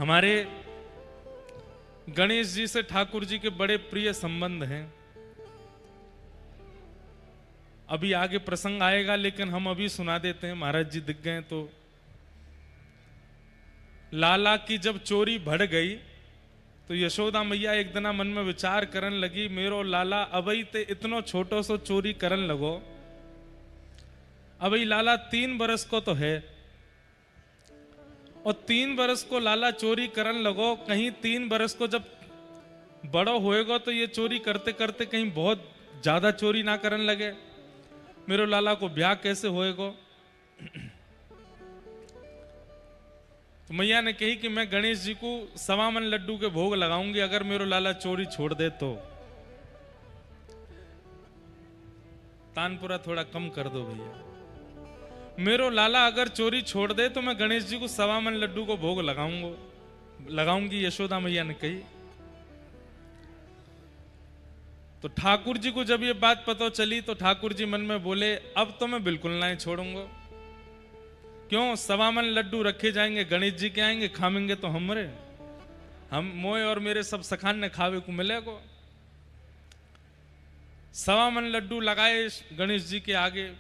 हमारे गणेश जी से ठाकुर जी के बड़े प्रिय संबंध हैं। अभी आगे प्रसंग आएगा, लेकिन हम अभी सुना देते हैं, महाराज जी दिख गए तो। लाला की जब चोरी बढ़ गई तो यशोदा मैया एक दिना मन में विचार करन लगी, मेरो लाला अबई ते इतनो छोटो सो चोरी करन लगो। अबई लाला 3 बरस को तो है, और 3 बरस को लाला चोरी करन लगो, कहीं 3 बरस को जब बड़ो होएगा तो ये चोरी करते करते कहीं बहुत ज्यादा चोरी ना करन लगे। मेरो लाला को ब्याह कैसे होएगा? तो मैया ने कही कि मैं गणेश जी को 1.25 मन लड्डू के भोग लगाऊंगी अगर मेरो लाला चोरी छोड़ दे तो। तानपुरा थोड़ा कम कर दो भैया। मेरो लाला अगर चोरी छोड़ दे तो मैं गणेश जी को 1.25 मन लड्डू को भोग लगाऊंगी, यशोदा मैया ने कही। तो ठाकुर जी को जब ये बात पता चली तो ठाकुर जी मन में बोले, अब तो मैं बिल्कुल नहीं छोड़ूंगा। क्यों? 1.25 मन लड्डू रखे जाएंगे, गणेश जी के आएंगे, खामेंगे तो हम मोए और मेरे सब सखान ने खावे को मिलेगा। 1.25 मन लड्डू लगाए गणेश जी के आगे।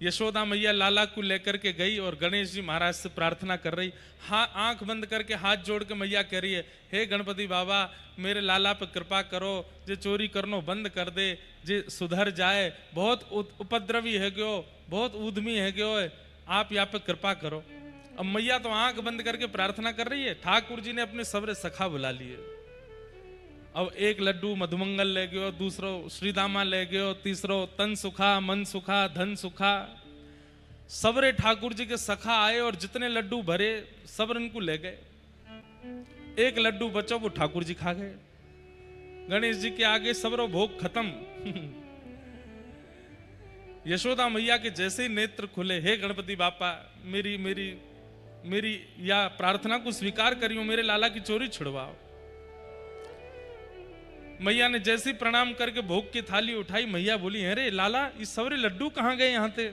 यशोदा मैया लाला को लेकर के गई और गणेश जी महाराज से प्रार्थना कर रही। हाँ, आंख बंद करके हाथ जोड़ के मैया कह रही है, हे गणपति बाबा मेरे लाला पे कृपा करो, जे चोरी करनो बंद कर दे, जे सुधर जाए, बहुत उपद्रवी है गयो, बहुत उद्यमी है गयो, आप यहाँ पे कृपा करो। अब मैया तो आंख बंद करके प्रार्थना कर रही है, ठाकुर जी ने अपने सबरे सखा बुला लिए। अब एक लड्डू मधुमंगल ले गयो, दूसरो श्रीदामा ले गयो, तीसरो तन सुखा, मन सुखा, धन सुखा। सबरे ठाकुर जी के सखा आए और जितने लड्डू भरे सब इनको ले गए। एक लड्डू बचा वो ठाकुर जी खा गए। गणेश जी के आगे सबरो भोग खत्म। यशोदा मैया के जैसे ही नेत्र खुले, हे गणपति बापा मेरी मेरी मेरी या प्रार्थना को स्वीकार करियो, मेरे लाला की चोरी छुड़वाओ। मैया ने जैसी प्रणाम करके भोग की थाली उठाई, मैया बोली, अरे लाला ये सबरे लड्डू कहां गए यहां थे?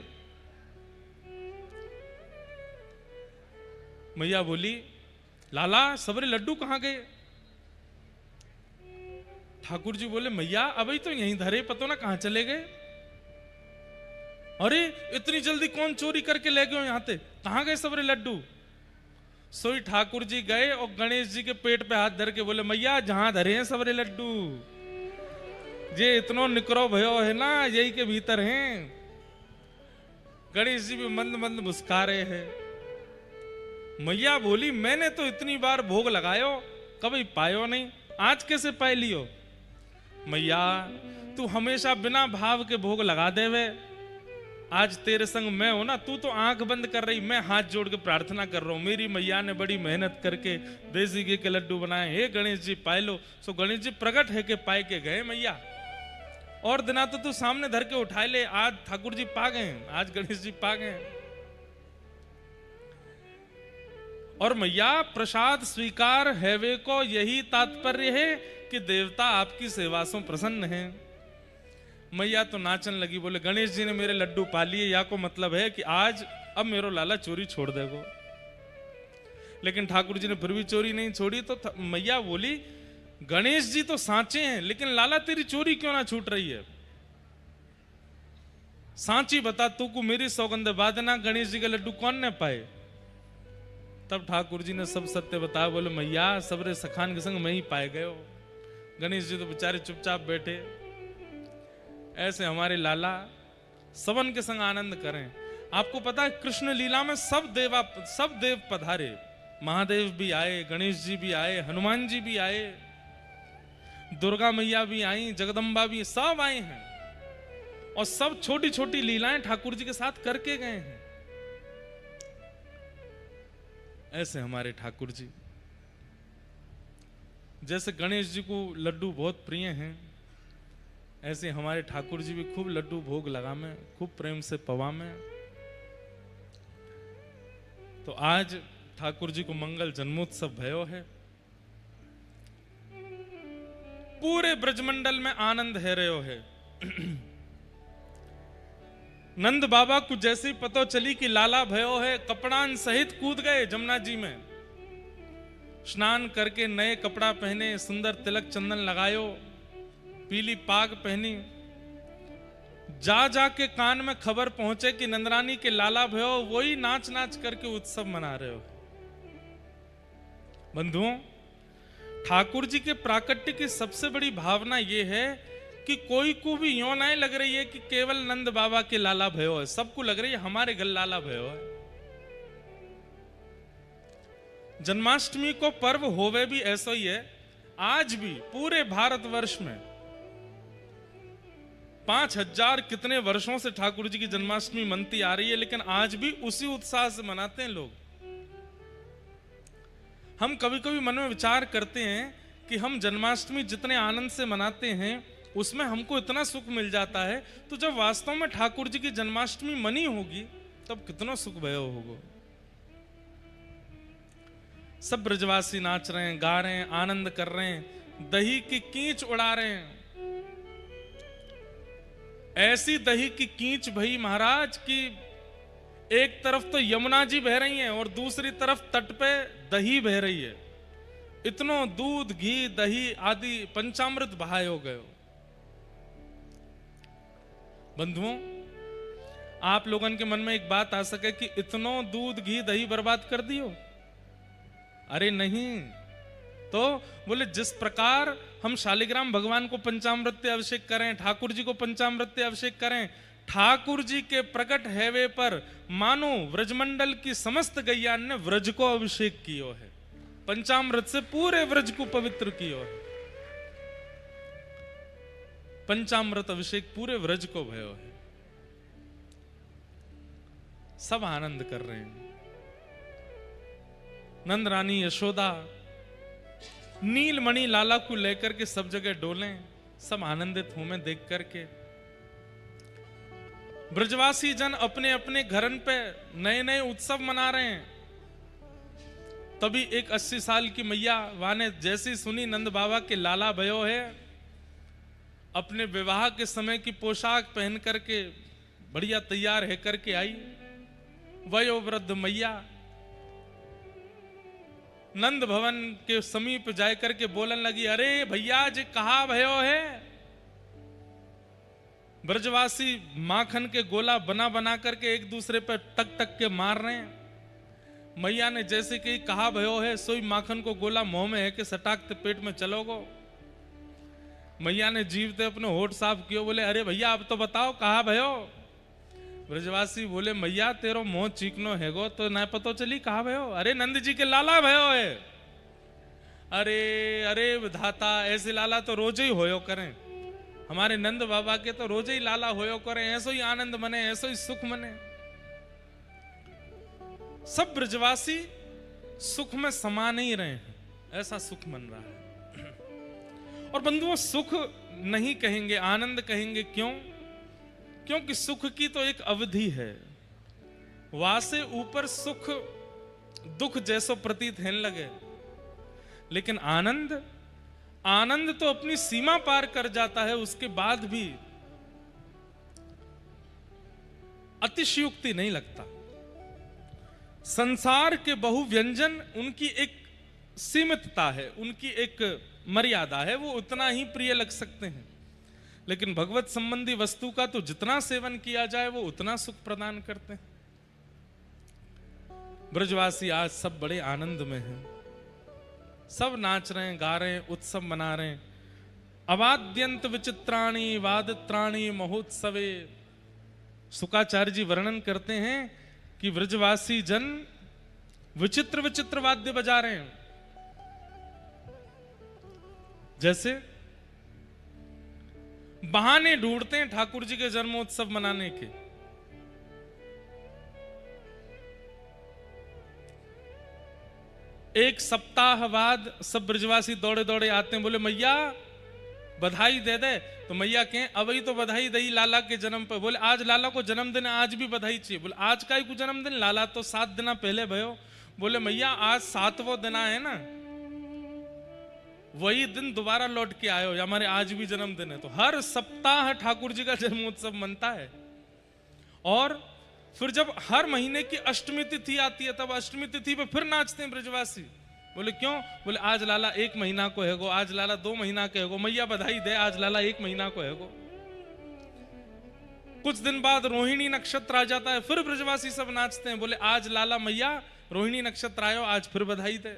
मैया बोली, लाला सबरे लड्डू कहां गए? ठाकुर जी बोले, मैया अभी तो यहीं धरे, पतो ना कहां चले गए। अरे इतनी जल्दी कौन चोरी करके ले गए यहां थे, कहां गए सबरे लड्डू? सोई ठाकुर जी गए और गणेश जी के पेट पे हाथ धर के बोले, मैया जहां धरे हैं सबरे लड्डू, जे इतनो निकरो भयो है ना, यही के भीतर हैं। गणेश जी भी मंद मंद मुस्का रहे हैं। मैया बोली, मैंने तो इतनी बार भोग लगायो, कभी पायो नहीं, आज कैसे पाए लियो? मैया तू हमेशा बिना भाव के भोग लगा देवे, आज तेरे संग मैं हो ना, तू तो आंख बंद कर रही, मैं हाथ जोड़ के प्रार्थना कर रहा हूं। मेरी मैया ने बड़ी मेहनत करके देसी घी के लड्डू बनाए, हे गणेश जी पाए लो। सो गणेश जी प्रकट है के पाए के गए मैया, और दिना तो तू सामने धर के उठाए ले, आज ठाकुर जी पा गए, आज गणेश जी पा गए। और मैया प्रसाद स्वीकार हैवे को यही तात्पर्य है कि देवता आपकी सेवा से प्रसन्न है। मैया तो नाचन लगी, बोले गणेश जी ने मेरे लड्डू पा लिए, या को मतलब है कि आज अब मेरो लाला चोरी छोड़ देगो। लेकिन ठाकुर जी ने फिर भी चोरी नहीं छोड़ी। तो मैया बोली, गणेश जी तो सांचे हैं, लेकिन लाला तेरी चोरी क्यों ना छूट रही है? सांची बता, तू को मेरी सौगंध बादना, गणेश जी के लड्डू कौन ने पाए? तब ठाकुर जी ने सब सत्य बताया, बोले मैया सबरे सखान के संग मैं ही पाए गए। गणेश जी तो बेचारे चुपचाप बैठे। ऐसे हमारे लाला सबन के संग आनंद करें। आपको पता है कृष्ण लीला में सब देव पधारे, महादेव भी आए, गणेश जी भी आए, हनुमान जी भी आए, दुर्गा मैया भी आई, जगदम्बा भी, सब आए हैं, और सब छोटी छोटी लीलाएं ठाकुर जी के साथ करके गए हैं। ऐसे हमारे ठाकुर जी, जैसे गणेश जी को लड्डू बहुत प्रिय हैं, ऐसे हमारे ठाकुर जी भी खूब लड्डू भोग लगा में, खूब प्रेम से पवा में। तो आज ठाकुर जी को मंगल जन्मोत्सव भयो है। पूरे ब्रजमंडल में आनंद है रहो है। नंद बाबा को जैसे ही पता चली कि लाला भयो है, कपड़ान सहित कूद गए जमुना जी में। स्नान करके नए कपड़ा पहने, सुंदर तिलक चंदन लगायो, पीली पाग पहनी। जा जाके कान में खबर पहुंचे कि नंदरानी के लाला भयो वही नाच नाच करके उत्सव मना रहे हो। बंधुओं, ठाकुर जी के प्राकट्य की सबसे बड़ी भावना यह है कि कोई को भी यूं नहीं लग रही है कि केवल नंद बाबा के लाला भयो है, सबको लग रही है हमारे घर लाला भयो है। जन्माष्टमी को पर्व होवे भी ऐसा ही है। आज भी पूरे भारतवर्ष में 5000 कितने वर्षों से ठाकुर जी की जन्माष्टमी मनती आ रही है, लेकिन आज भी उसी उत्साह से मनाते हैं लोग। हम कभी कभी मन में विचार करते हैं कि हम जन्माष्टमी जितने आनंद से मनाते हैं उसमें हमको इतना सुख मिल जाता है, तो जब वास्तव में ठाकुर जी की जन्माष्टमी मनी होगी तब कितना सुख भयो होगा। सब ब्रजवासी नाच रहे हैं, गा रहे हैं, आनंद कर रहे हैं, दही की कीच उड़ा रहे हैं। ऐसी दही की कीच भई महाराज की एक तरफ तो यमुना जी बह रही हैं और दूसरी तरफ तट पे दही बह रही है। इतनो दूध, घी, दही आदि पंचामृत बहाए हो गए। बंधुओं, आप लोगों के मन में एक बात आ सके कि इतनो दूध, घी, दही बर्बाद कर दियो? अरे नहीं। तो बोले जिस प्रकार हम शालिग्राम भगवान को पंचामृत अभिषेक करें, ठाकुर जी को पंचामृत अभिषेक करें, ठाकुर जी के प्रकट हैवे पर मानो व्रजमंडल की समस्त गैयान ने व्रज को अभिषेक कियो है, पंचामृत से पूरे व्रज को पवित्र कियो है। पंचामृत अभिषेक पूरे व्रज को भयो है। सब आनंद कर रहे हैं। नंद रानी यशोदा नीलमणि लाला को लेकर के सब जगह डोलें, सब आनंदित हो में देख करके। ब्रजवासी जन अपने अपने घरन पे नए नए उत्सव मना रहे हैं। तभी एक 80 साल की मैया वाने जैसी सुनी नंद बाबा के लाला भयो है, अपने विवाह के समय की पोशाक पहन करके बढ़िया तैयार है करके आई। वयोवृद्ध मैया नंद भवन के समीप जाकर के बोलने लगी, अरे भैया जी कहा भयो है? ब्रजवासी माखन के गोला बना बना करके एक दूसरे पर टक टक के मार रहे हैं। मैया ने जैसे कि कहा भयो है, सोई माखन को गोला मुंह में है कि सटाकते पेट में चलोगो। मैया ने जीवते अपने होठ साफ कियो, बोले अरे भैया अब तो बताओ कहा भयो? ब्रजवासी बोले मैया तेरो मुंह चीकनो हैगो तो ना पतो चली कहा भयो? अरे नंद जी के लाला भयो है। अरे अरे विधाता, ऐसे लाला तो रोज ही होयो करें, हमारे नंद बाबा के तो रोज ही लाला होयो करें, ऐसो ही आनंद मने, ऐसो ही सुख मने। सब ब्रजवासी सुख में समा नहीं रहे हैं, ऐसा सुख मन रहा है। और बंधुओं, सुख नहीं कहेंगे, आनंद कहेंगे। क्यों? क्योंकि सुख की तो एक अवधि है, वहां से ऊपर सुख दुख जैसो प्रतीत होने लगे। लेकिन आनंद, आनंद तो अपनी सीमा पार कर जाता है, उसके बाद भी अतिशयोक्ति नहीं लगता। संसार के बहु व्यंजन, उनकी एक सीमितता है, उनकी एक मर्यादा है, वो उतना ही प्रिय लग सकते हैं। लेकिन भगवत संबंधी वस्तु का तो जितना सेवन किया जाए वो उतना सुख प्रदान करते हैं। ब्रजवासी आज सब बड़े आनंद में हैं, सब नाच रहे हैं, गा रहे हैं, उत्सव मना रहे हैं। अवाद्यंत विचित्राणी वादत्राणी महोत्सवे। शुकाचार्य जी वर्णन करते हैं कि ब्रजवासी जन विचित्र विचित्र वाद्य बजा रहे हैं। जैसे बहाने ढूंढते हैं ठाकुर जी के जन्मोत्सव मनाने के। एक सप्ताह बाद सब ब्रजवासी दौड़े दौड़े आते हैं, बोले मैया बधाई दे दे। तो मैया कहें अभी तो बधाई दई लाला के जन्म पर। बोले आज लाला को जन्मदिन है, आज भी बधाई चाहिए। बोले आज का ही को जन्मदिन, लाला तो 7 दिन पहले भयो। बोले मैया आज 7वां दिन है ना, वही दिन दोबारा लौट के आयो, हमारे आज भी जन्मदिन है। तो हर सप्ताह ठाकुर जी का जन्मोत्सव मनता है। और फिर जब हर महीने की अष्टमी तिथि आती है तब अष्टमी तिथि पे फिर नाचते हैं ब्रजवासी। बोले क्यों? बोले आज लाला 1 महीना को हैगो, आज लाला 2 महीना के हैगो, मैया बधाई दे, आज लाला 1 महीना को हैगो। कुछ दिन बाद रोहिणी नक्षत्र आ जाता है, फिर ब्रजवासी सब नाचते हैं। बोले आज लाला मैया रोहिणी नक्षत्र आयो, आज फिर बधाई दे।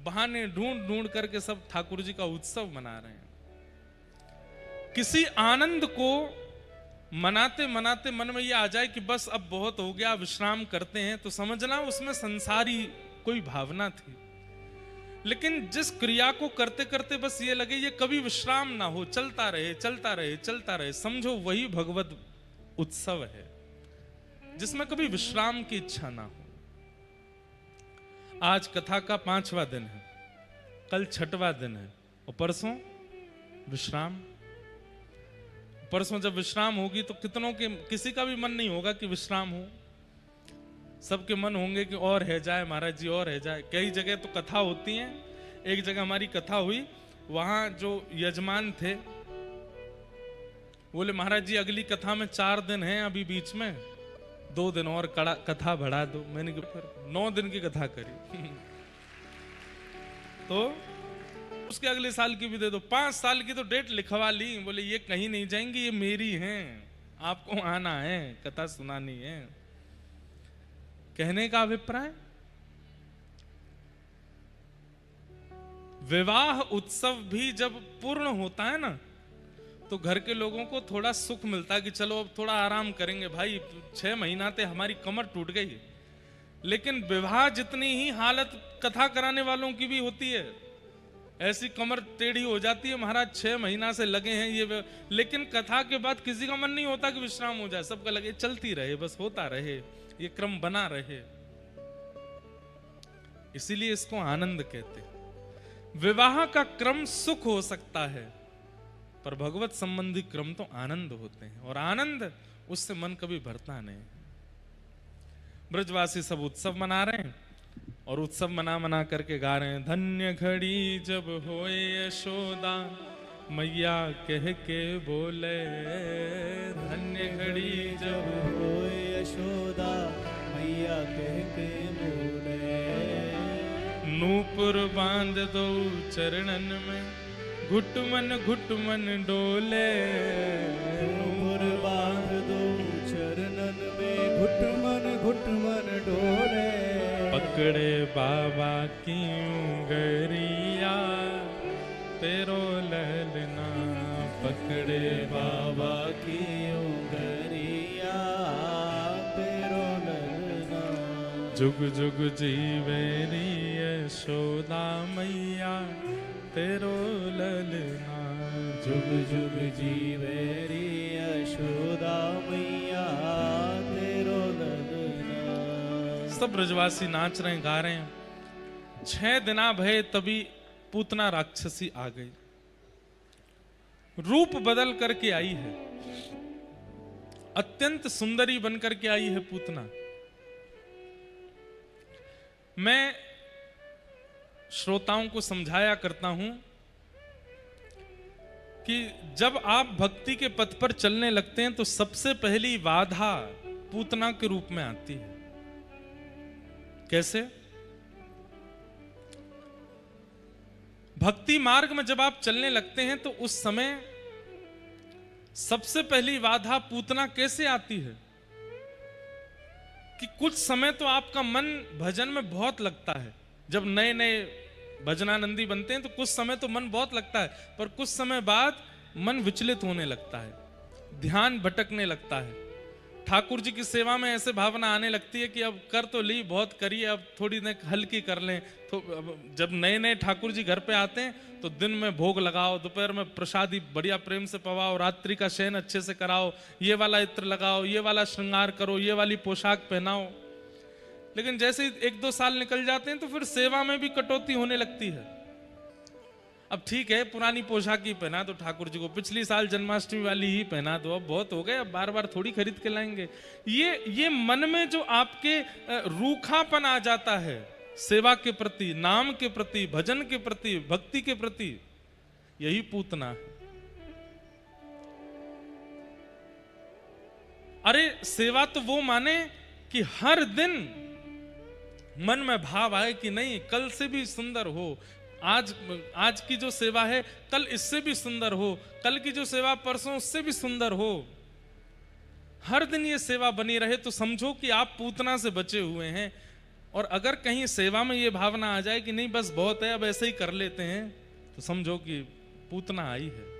बहाने ढूंढ ढूंढ करके सब ठाकुर जी का उत्सव मना रहे हैं। किसी आनंद को मनाते मनाते मन में यह आ जाए कि बस अब बहुत हो गया, विश्राम करते हैं, तो समझना उसमें संसारी कोई भावना थी। लेकिन जिस क्रिया को करते करते बस ये लगे ये कभी विश्राम ना हो, चलता रहे चलता रहे चलता रहे, समझो वही भगवत उत्सव है जिसमें कभी विश्राम की इच्छा ना हो। आज कथा का 5वां दिन है, कल 6वां दिन है और परसों विश्राम। परसों जब विश्राम होगी तो कितनों के, किसी का भी मन नहीं होगा कि विश्राम हो, सबके मन होंगे कि और है जाए महाराज जी, और है जाए। कई जगह तो कथा होती है, एक जगह हमारी कथा हुई, वहां जो यजमान थे बोले महाराज जी अगली कथा में 4 दिन हैं, अभी बीच में 2 दिन और कथा बढ़ा दो। मैंने फिर 9 दिन की कथा करी तो उसके अगले साल की भी दे दो, 5 साल की तो डेट लिखवा ली। बोले ये कहीं नहीं जाएंगी, ये मेरी हैं, आपको आना है, कथा सुनानी है। कहने का अभिप्राय, विवाह उत्सव भी जब पूर्ण होता है ना तो घर के लोगों को थोड़ा सुख मिलता है कि चलो अब थोड़ा आराम करेंगे भाई, 6 महीना ते हमारी कमर टूट गई। लेकिन विवाह जितनी ही हालत कथा कराने वालों की भी होती है, ऐसी कमर टेढ़ी हो जाती है महाराज 6 महीना से लगे हैं ये, लेकिन कथा के बाद किसी का मन नहीं होता कि विश्राम हो जाए, सबका लगे चलती रहे, बस होता रहे, ये क्रम बना रहे। इसीलिए इसको आनंद कहते हैं। विवाह का क्रम सुख हो सकता है पर भगवत संबंधी क्रम तो आनंद होते हैं, और आनंद उससे मन कभी भरता नहीं। ब्रजवासी सब उत्सव मना रहे हैं और उत्सव मना मना करके गा रहे हैं, धन्य घड़ी जब होए यशोदा मैया कह के बोले, धन्य घड़ी जब होए यशोदा मैया कह के बोले, नूपुर बांध दो चरणन में घुटमन डोले, नूपुर बांध दो चरणन में घुटमन डोले, पकड़े बाबा की उंगरिया तेरो ललना, पकड़े बाबा की उंगरिया तेरो ललना, जुग जुग जीवेरी यशोदा मैया तेरो ललना, जुग जुग जीवे रे यशोदा मैया तेरो ललना। सब ब्रजवासी नाच रहे हैं, गा रहे हैं। 6 दिना भय तभी पूतना राक्षसी आ गई, रूप बदल करके आई है, अत्यंत सुंदरी बनकर के आई है पूतना। मैं श्रोताओं को समझाया करता हूं कि जब आप भक्ति के पथ पर चलने लगते हैं तो सबसे पहली बाधा पूतना के रूप में आती है। कैसे? भक्ति मार्ग में जब आप चलने लगते हैं तो उस समय सबसे पहली बाधा पूतना कैसे आती है कि कुछ समय तो आपका मन भजन में बहुत लगता है। जब नए नए भजनानंदी बनते हैं तो कुछ समय तो मन बहुत लगता है, पर कुछ समय बाद मन विचलित होने लगता है, ध्यान भटकने लगता है। ठाकुर जी की सेवा में ऐसे भावना आने लगती है कि अब कर तो ली, बहुत करी, अब थोड़ी देर हल्की कर लें। तो जब नए नए ठाकुर जी घर पे आते हैं तो दिन में भोग लगाओ, दोपहर में प्रसादी बढ़िया प्रेम से पवाओ, रात्रि का शयन अच्छे से कराओ, ये वाला इत्र लगाओ, ये वाला श्रृंगार करो, ये वाली पोशाक पहनाओ। लेकिन जैसे ही 1-2 साल निकल जाते हैं तो फिर सेवा में भी कटौती होने लगती है। अब ठीक है पुरानी पोशाक ही पहना दो ठाकुर जी को, पिछली साल जन्माष्टमी वाली ही पहना दो, अब बहुत हो गए, अब बार बार थोड़ी खरीद के लाएंगे। ये मन में जो आपके रूखापन आ जाता है सेवा के प्रति, नाम के प्रति, भजन के प्रति, भक्ति के प्रति, यही पूतना है। अरे सेवा तो वो माने कि हर दिन मन में भाव आए कि नहीं कल से भी सुंदर हो, आज की जो सेवा है कल इससे भी सुंदर हो, कल की जो सेवा परसों उससे भी सुंदर हो। हर दिन ये सेवा बनी रहे तो समझो कि आप पूतना से बचे हुए हैं। और अगर कहीं सेवा में ये भावना आ जाए कि नहीं बस बहुत है अब ऐसे ही कर लेते हैं, तो समझो कि पूतना आई है।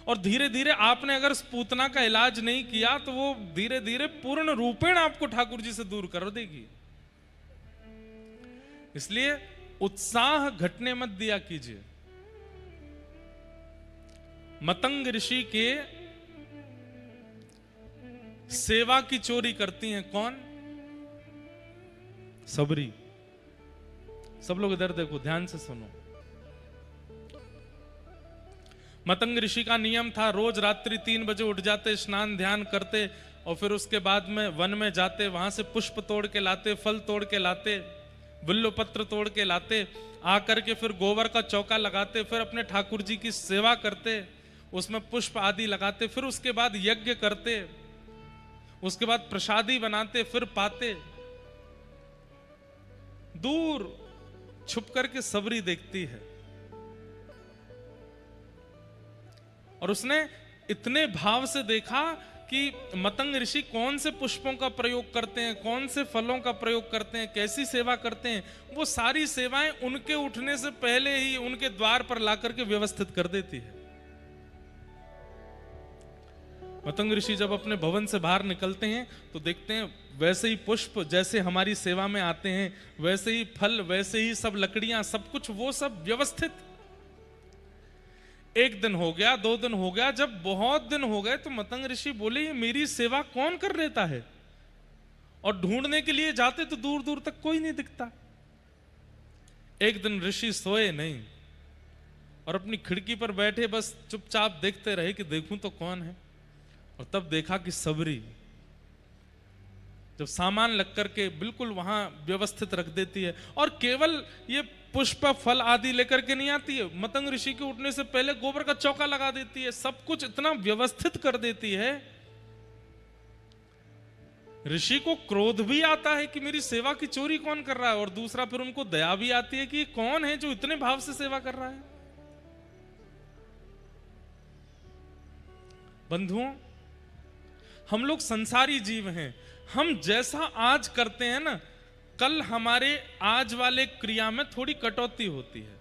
और धीरे धीरे आपने अगर उस पूतना का इलाज नहीं किया तो वो धीरे धीरे पूर्ण रूपेण आपको ठाकुर जी से दूर कर देगी। इसलिए उत्साह घटने मत दिया कीजिए। मतंग ऋषि के सेवा की चोरी करती हैं कौन? सबरी। सब लोग इधर देखो, ध्यान से सुनो। मतंग ऋषि का नियम था रोज रात्रि 3 बजे उठ जाते, स्नान ध्यान करते और फिर उसके बाद में वन में जाते, वहां से पुष्प तोड़ के लाते, फल तोड़ के लाते, बिल्व पत्र तोड़ के लाते, आकर के फिर गोबर का चौका लगाते, फिर अपने ठाकुर जी की सेवा करते, उसमें पुष्प आदि लगाते, फिर उसके बाद यज्ञ करते, उसके बाद प्रसादी बनाते, फिर पाते। दूर छुप करके सबरी देखती है और उसने इतने भाव से देखा कि मतंग ऋषि कौन से पुष्पों का प्रयोग करते हैं, कौन से फलों का प्रयोग करते हैं, कैसी सेवा करते हैं। वो सारी सेवाएं उनके उठने से पहले ही उनके द्वार पर लाकर के व्यवस्थित कर देती है। मतंग ऋषि जब अपने भवन से बाहर निकलते हैं तो देखते हैं वैसे ही पुष्प जैसे हमारी सेवा में आते हैं, वैसे ही फल, वैसे ही सब लकड़ियां, सब कुछ वो सब व्यवस्थित। 1 दिन हो गया, 2 दिन हो गया, जब बहुत दिन हो गए तो मतंग ऋषि बोले ये मेरी सेवा कौन कर लेता है? और ढूंढने के लिए जाते तो दूर दूर तक कोई नहीं दिखता। एक दिन ऋषि सोए नहीं और अपनी खिड़की पर बैठे बस चुपचाप देखते रहे कि देखूं तो कौन है। और तब देखा कि सबरी जब सामान लग करके बिल्कुल वहां व्यवस्थित रख देती है, और केवल ये पुष्प फल आदि लेकर के नहीं आती है, मतंग ऋषि के उठने से पहले गोबर का चौका लगा देती है, सब कुछ इतना व्यवस्थित कर देती है। ऋषि को क्रोध भी आता है कि मेरी सेवा की चोरी कौन कर रहा है, और दूसरा फिर उनको दया भी आती है कि ये कौन है जो इतने भाव से सेवा कर रहा है। बंधुओं, हम लोग संसारी जीव हैं। हम जैसा आज करते हैं ना, कल हमारे आज वाले क्रिया में थोड़ी कटौती होती है।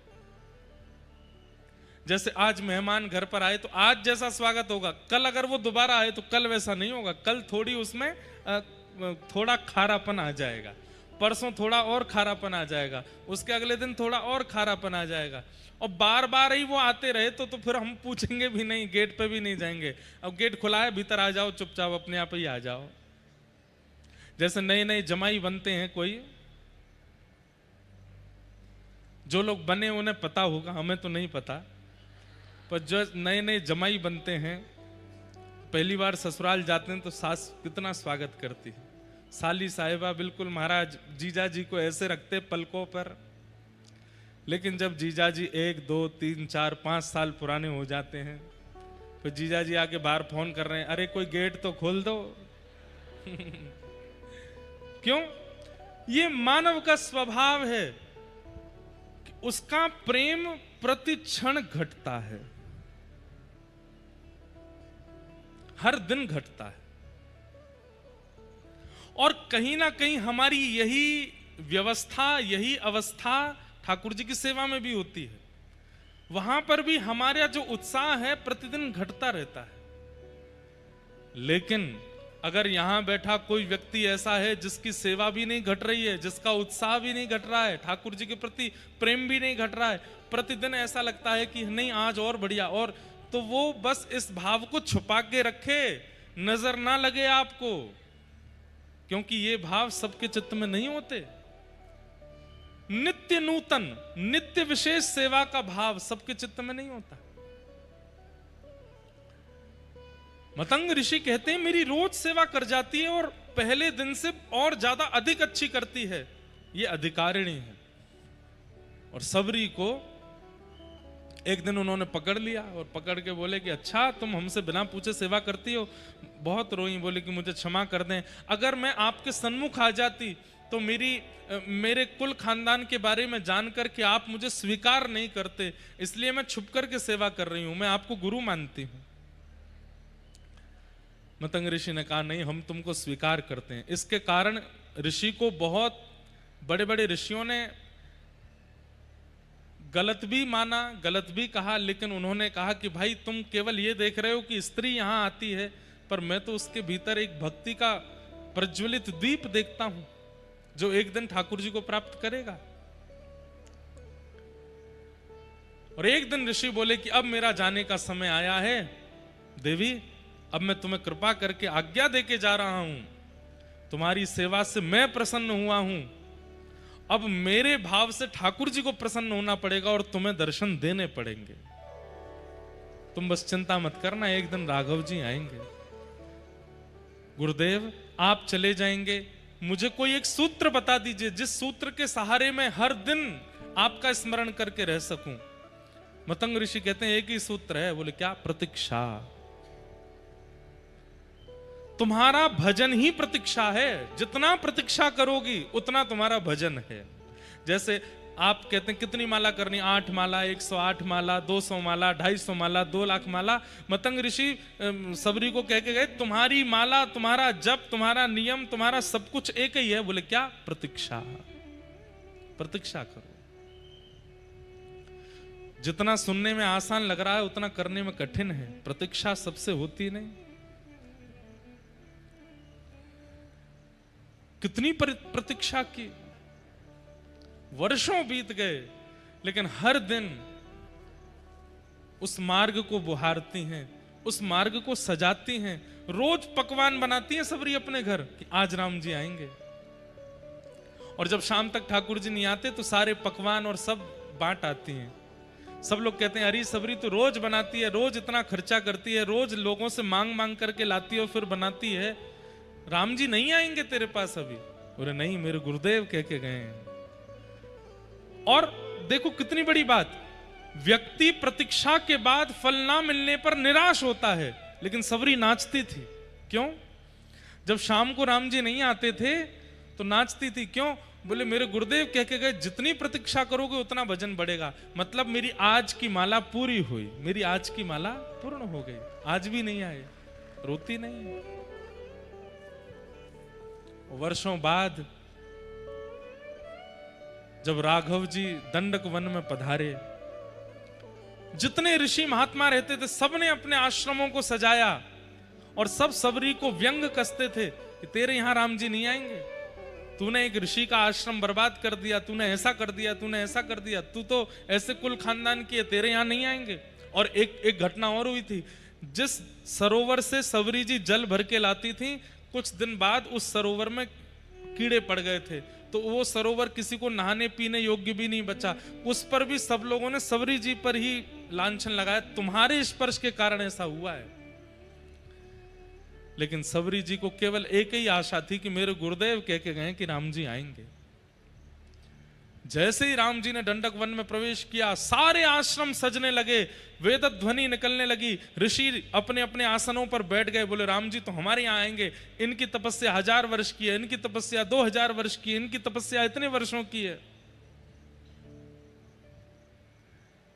जैसे आज मेहमान घर पर आए तो आज जैसा स्वागत होगा, कल अगर वो दोबारा आए तो कल वैसा नहीं होगा। कल थोड़ी उसमें थोड़ा खारापन आ जाएगा, परसों थोड़ा और खारापन आ जाएगा, उसके अगले दिन थोड़ा और खारापन आ जाएगा। और बार बार ही वो आते रहे तो फिर हम पूछेंगे भी नहीं, गेट पे भी नहीं जाएंगे। अब गेट खुला है, भीतर आ जाओ, चुपचाप अपने आप ही आ जाओ। जैसे नए नए जमाई बनते हैं, कोई जो लोग बने उन्हें पता होगा, हमें तो नहीं पता, पर जो नए नए जमाई बनते हैं पहली बार ससुराल जाते हैं तो सास कितना स्वागत करती है। साली साहिबा बिल्कुल महाराज जीजा जी को ऐसे रखते पलकों पर। लेकिन जब जीजा जी 1, 2, 3, 4, 5 साल पुराने हो जाते हैं, फिर जीजा जी आके बाहर फोन कर रहे हैं, अरे कोई गेट तो खोल दो। क्यों? ये मानव का स्वभाव है कि उसका प्रेम प्रति क्षण घटता है, हर दिन घटता है। और कहीं ना कहीं हमारी यही व्यवस्था, यही अवस्था ठाकुर जी की सेवा में भी होती है। वहां पर भी हमारा जो उत्साह है प्रतिदिन घटता रहता है। लेकिन अगर यहां बैठा कोई व्यक्ति ऐसा है जिसकी सेवा भी नहीं घट रही है, जिसका उत्साह भी नहीं घट रहा है, ठाकुर जी के प्रति प्रेम भी नहीं घट रहा है, प्रतिदिन ऐसा लगता है कि नहीं आज और बढ़िया, और तो वो बस इस भाव को छुपा के रखे, नजर ना लगे आपको, क्योंकि ये भाव सबके चित्त में नहीं होते। नित्य नूतन, नित्य विशेष सेवा का भाव सबके चित्त में नहीं होता। मतंग ऋषि कहते हैं मेरी रोज सेवा कर जाती है और पहले दिन से और ज्यादा अधिक अच्छी करती है, ये अधिकारिणी है। और सबरी को एक दिन उन्होंने पकड़ लिया और पकड़ के बोले कि अच्छा तुम हमसे बिना पूछे सेवा करती हो। बहुत रोई, बोले कि मुझे क्षमा कर दें, अगर मैं आपके सन्मुख आ जाती तो मेरे कुल खानदान के बारे में जानकर के आप मुझे स्वीकार नहीं करते, इसलिए मैं छुप कर के सेवा कर रही हूं, मैं आपको गुरु मानती हूं। मतंग ऋषि ने कहा नहीं, हम तुमको स्वीकार करते हैं। इसके कारण ऋषि को बहुत बड़े बड़े ऋषियों ने गलत भी माना, गलत भी कहा, लेकिन उन्होंने कहा कि भाई तुम केवल ये देख रहे हो कि स्त्री यहां आती है, पर मैं तो उसके भीतर एक भक्ति का प्रज्वलित दीप देखता हूं जो एक दिन ठाकुर जी को प्राप्त करेगा। और एक दिन ऋषि बोले कि अब मेरा जाने का समय आया है देवी, अब मैं तुम्हें कृपा करके आज्ञा देके जा रहा हूं, तुम्हारी सेवा से मैं प्रसन्न हुआ हूं, अब मेरे भाव से ठाकुर जी को प्रसन्न होना पड़ेगा और तुम्हें दर्शन देने पड़ेंगे। तुम बस चिंता मत करना, एक दिन राघव जी आएंगे। गुरुदेव आप चले जाएंगे, मुझे कोई एक सूत्र बता दीजिए जिस सूत्र के सहारे मैं हर दिन आपका स्मरण करके रह सकूं। मतंग ऋषि कहते हैं एक ही सूत्र है। बोले क्या? प्रतीक्षा। तुम्हारा भजन ही प्रतीक्षा है, जितना प्रतीक्षा करोगी उतना तुम्हारा भजन है। जैसे आप कहते हैं कितनी माला करनी? 8 माला, 108 माला, 200 माला, 250 माला, 2 लाख माला। मतंग ऋषि सबरी को कह के गए तुम्हारी माला, तुम्हारा जप, तुम्हारा नियम, तुम्हारा सब कुछ एक ही है। बोले क्या? प्रतीक्षा। प्रतीक्षा करो। जितना सुनने में आसान लग रहा है उतना करने में कठिन है। प्रतीक्षा सबसे होती नहीं। कितनी प्रतीक्षा की, वर्षों बीत गए, लेकिन हर दिन उस मार्ग को बुहारती हैं, उस मार्ग को सजाती हैं। रोज पकवान बनाती हैं सबरी अपने घर कि आज राम जी आएंगे। और जब शाम तक ठाकुर जी नहीं आते तो सारे पकवान और सब बांट आती हैं। सब लोग कहते हैं अरे सबरी तो रोज बनाती है, रोज इतना खर्चा करती है, रोज लोगों से मांग मांग करके लाती है और फिर बनाती है, राम जी नहीं आएंगे तेरे पास अभी? बोले नहीं, मेरे गुरुदेव कह के गए हैं। और देखो कितनी बड़ी बात, व्यक्ति प्रतीक्षा के बाद फल ना मिलने पर निराश होता है, लेकिन सबरी नाचती थी। क्यों? जब शाम को राम जी नहीं आते थे तो नाचती थी। क्यों? बोले मेरे गुरुदेव कह के गए जितनी प्रतीक्षा करोगे उतना भजन बढ़ेगा। मतलब मेरी आज की माला पूरी हुई, मेरी आज की माला पूर्ण हो गई, आज भी नहीं आए, रोती नहीं। वर्षों बाद जब राघव जी दंडक वन में पधारे, जितने ऋषि महात्मा रहते थे सबने अपने आश्रमों को सजाया और सब सबरी को व्यंग कसते थे कि तेरे यहां राम जी नहीं आएंगे, तूने एक ऋषि का आश्रम बर्बाद कर दिया, तूने ऐसा कर दिया, तूने ऐसा कर दिया, तू तो ऐसे कुल खानदान की है, तेरे यहां नहीं आएंगे। और एक घटना और हुई थी, जिस सरोवर से सबरी जी जल भर के लाती थी, कुछ दिन बाद उस सरोवर में कीड़े पड़ गए थे, तो वो सरोवर किसी को नहाने पीने योग्य भी नहीं बचा। उस पर भी सब लोगों ने सबरी जी पर ही लांछन लगाया, तुम्हारे स्पर्श के कारण ऐसा हुआ है। लेकिन सबरी जी को केवल एक ही आशा थी कि मेरे गुरुदेव कह के गए कि राम जी आएंगे। जैसे ही राम जी ने दंडक वन में प्रवेश किया, सारे आश्रम सजने लगे, वेद ध्वनि निकलने लगी, ऋषि अपने अपने आसनों पर बैठ गए। बोले राम जी तो हमारे यहाँ आएंगे, इनकी तपस्या 1000 वर्ष की है, इनकी तपस्या 2000 वर्ष की है, इनकी तपस्या इतने वर्षों की है।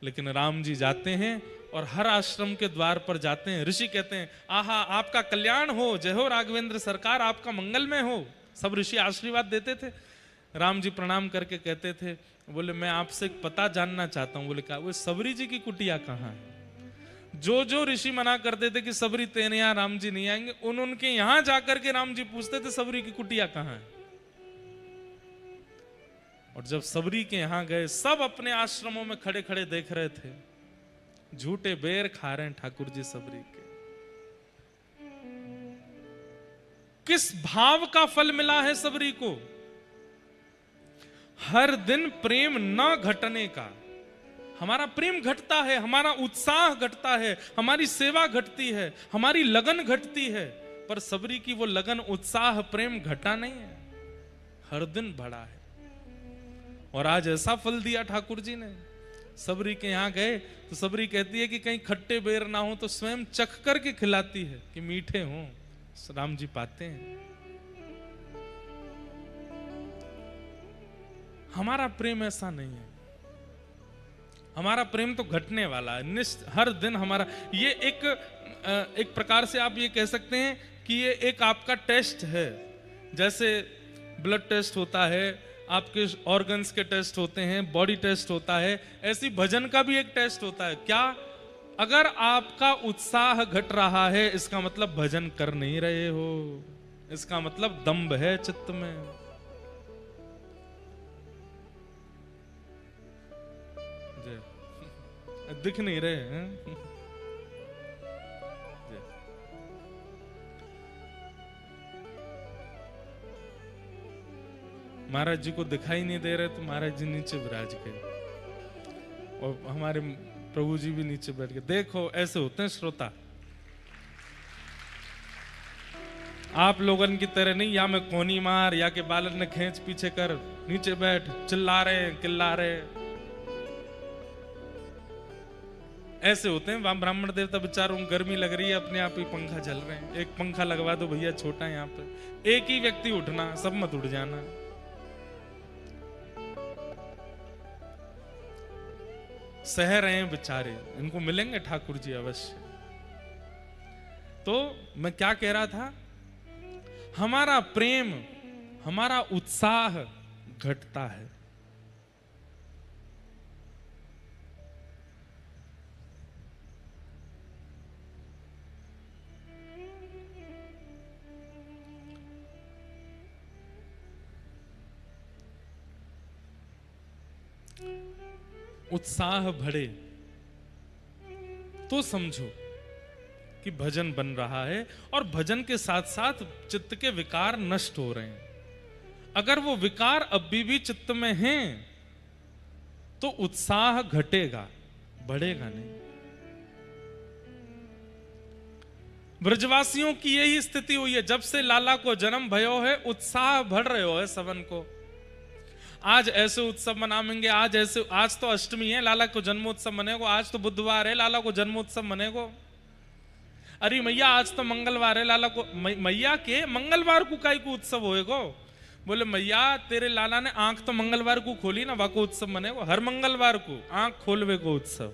लेकिन राम जी जाते हैं और हर आश्रम के द्वार पर जाते हैं। ऋषि कहते हैं आहा आपका कल्याण हो, जय हो राघवेंद्र सरकार, आपका मंगलमय हो। सब ऋषि आशीर्वाद देते थे। राम जी प्रणाम करके कहते थे, बोले मैं आपसे एक पता जानना चाहता हूं। बोले क्या? वो सबरी जी की कुटिया कहाँ है? जो जो ऋषि मना करते थे कि सबरी तेरे यहाँ राम जी नहीं आएंगे, उनके यहां जाकर के राम जी पूछते थे सबरी की कुटिया कहाँ है। और जब सबरी के यहां गए, सब अपने आश्रमों में खड़े खड़े देख रहे थे, झूठे बेर खा रहे हैं ठाकुर जी सबरी के। किस भाव का फल मिला है सबरी को? हर दिन प्रेम न घटने का। हमारा प्रेम घटता है, हमारा उत्साह घटता है, हमारी सेवा घटती है, हमारी लगन घटती है, पर सबरी की वो लगन, उत्साह, प्रेम घटा नहीं है, हर दिन बढ़ा है। और आज ऐसा फल दिया ठाकुर जी ने। सबरी के यहाँ गए तो सबरी कहती है कि कहीं खट्टे बेर ना हो तो स्वयं चख करके खिलाती है कि मीठे हों। राम जी पाते हैं। हमारा प्रेम ऐसा नहीं है। हमारा प्रेम तो घटने वाला है, हर दिन हमारा ये एक प्रकार से आप ये कह सकते हैं कि ये एक आपका टेस्ट है। जैसे ब्लड टेस्ट होता है, आपके ऑर्गन्स के टेस्ट होते हैं, बॉडी टेस्ट होता है, ऐसी भजन का भी एक टेस्ट होता है। क्या? अगर आपका उत्साह घट रहा है इसका मतलब भजन कर नहीं रहे हो, इसका मतलब दंभ है चित्त में। दिख नहीं रहे हैं। महाराज जी को दिखाई नहीं दे रहे तो महाराज जी नीचे विराज गए और हमारे प्रभु जी भी नीचे बैठ गए। देखो ऐसे होते हैं श्रोता। आप लोगन की तरह नहीं, या मैं कोनी मार या के बालन ने खींच पीछे कर नीचे बैठ चिल्ला रहे किल्ला रहे, ऐसे होते हैं। वहां ब्राह्मण देवता बेचारों को गर्मी लग रही है, अपने आप ही पंखा चल रहे हैं। एक पंखा लगवा दो भैया, छोटा है यहाँ पे, एक ही व्यक्ति उठना, सब मत उठ जाना। सह रहे हैं बेचारे, इनको मिलेंगे ठाकुर जी अवश्य। तो मैं क्या कह रहा था, हमारा प्रेम, हमारा उत्साह घटता है। उत्साह बढ़े तो समझो कि भजन बन रहा है और भजन के साथ साथ चित्त के विकार नष्ट हो रहे हैं। अगर वो विकार अभी भी चित्त में हैं तो उत्साह घटेगा, बढ़ेगा नहीं। ब्रजवासियों की यही स्थिति हुई है। जब से लाला को जन्म भयो है, उत्साह बढ़ रहे हो है सबन को। आज ऐसे उत्सव मनाएंगे, आज तो अष्टमी है, लाला को जन्मोत्सव मनेगो। आज तो बुधवार है, लाला को जन्मोत्सव मनेगो। अरे मैया आज तो मंगलवार है, लाला को मैया के मंगलवार को काई को उत्सव होएगो? बोले मैया तेरे लाला ने आंख तो मंगलवार को खोली ना, वाको उत्सव मनेगो। हर मंगलवार को आंख खोलवे को उत्सव।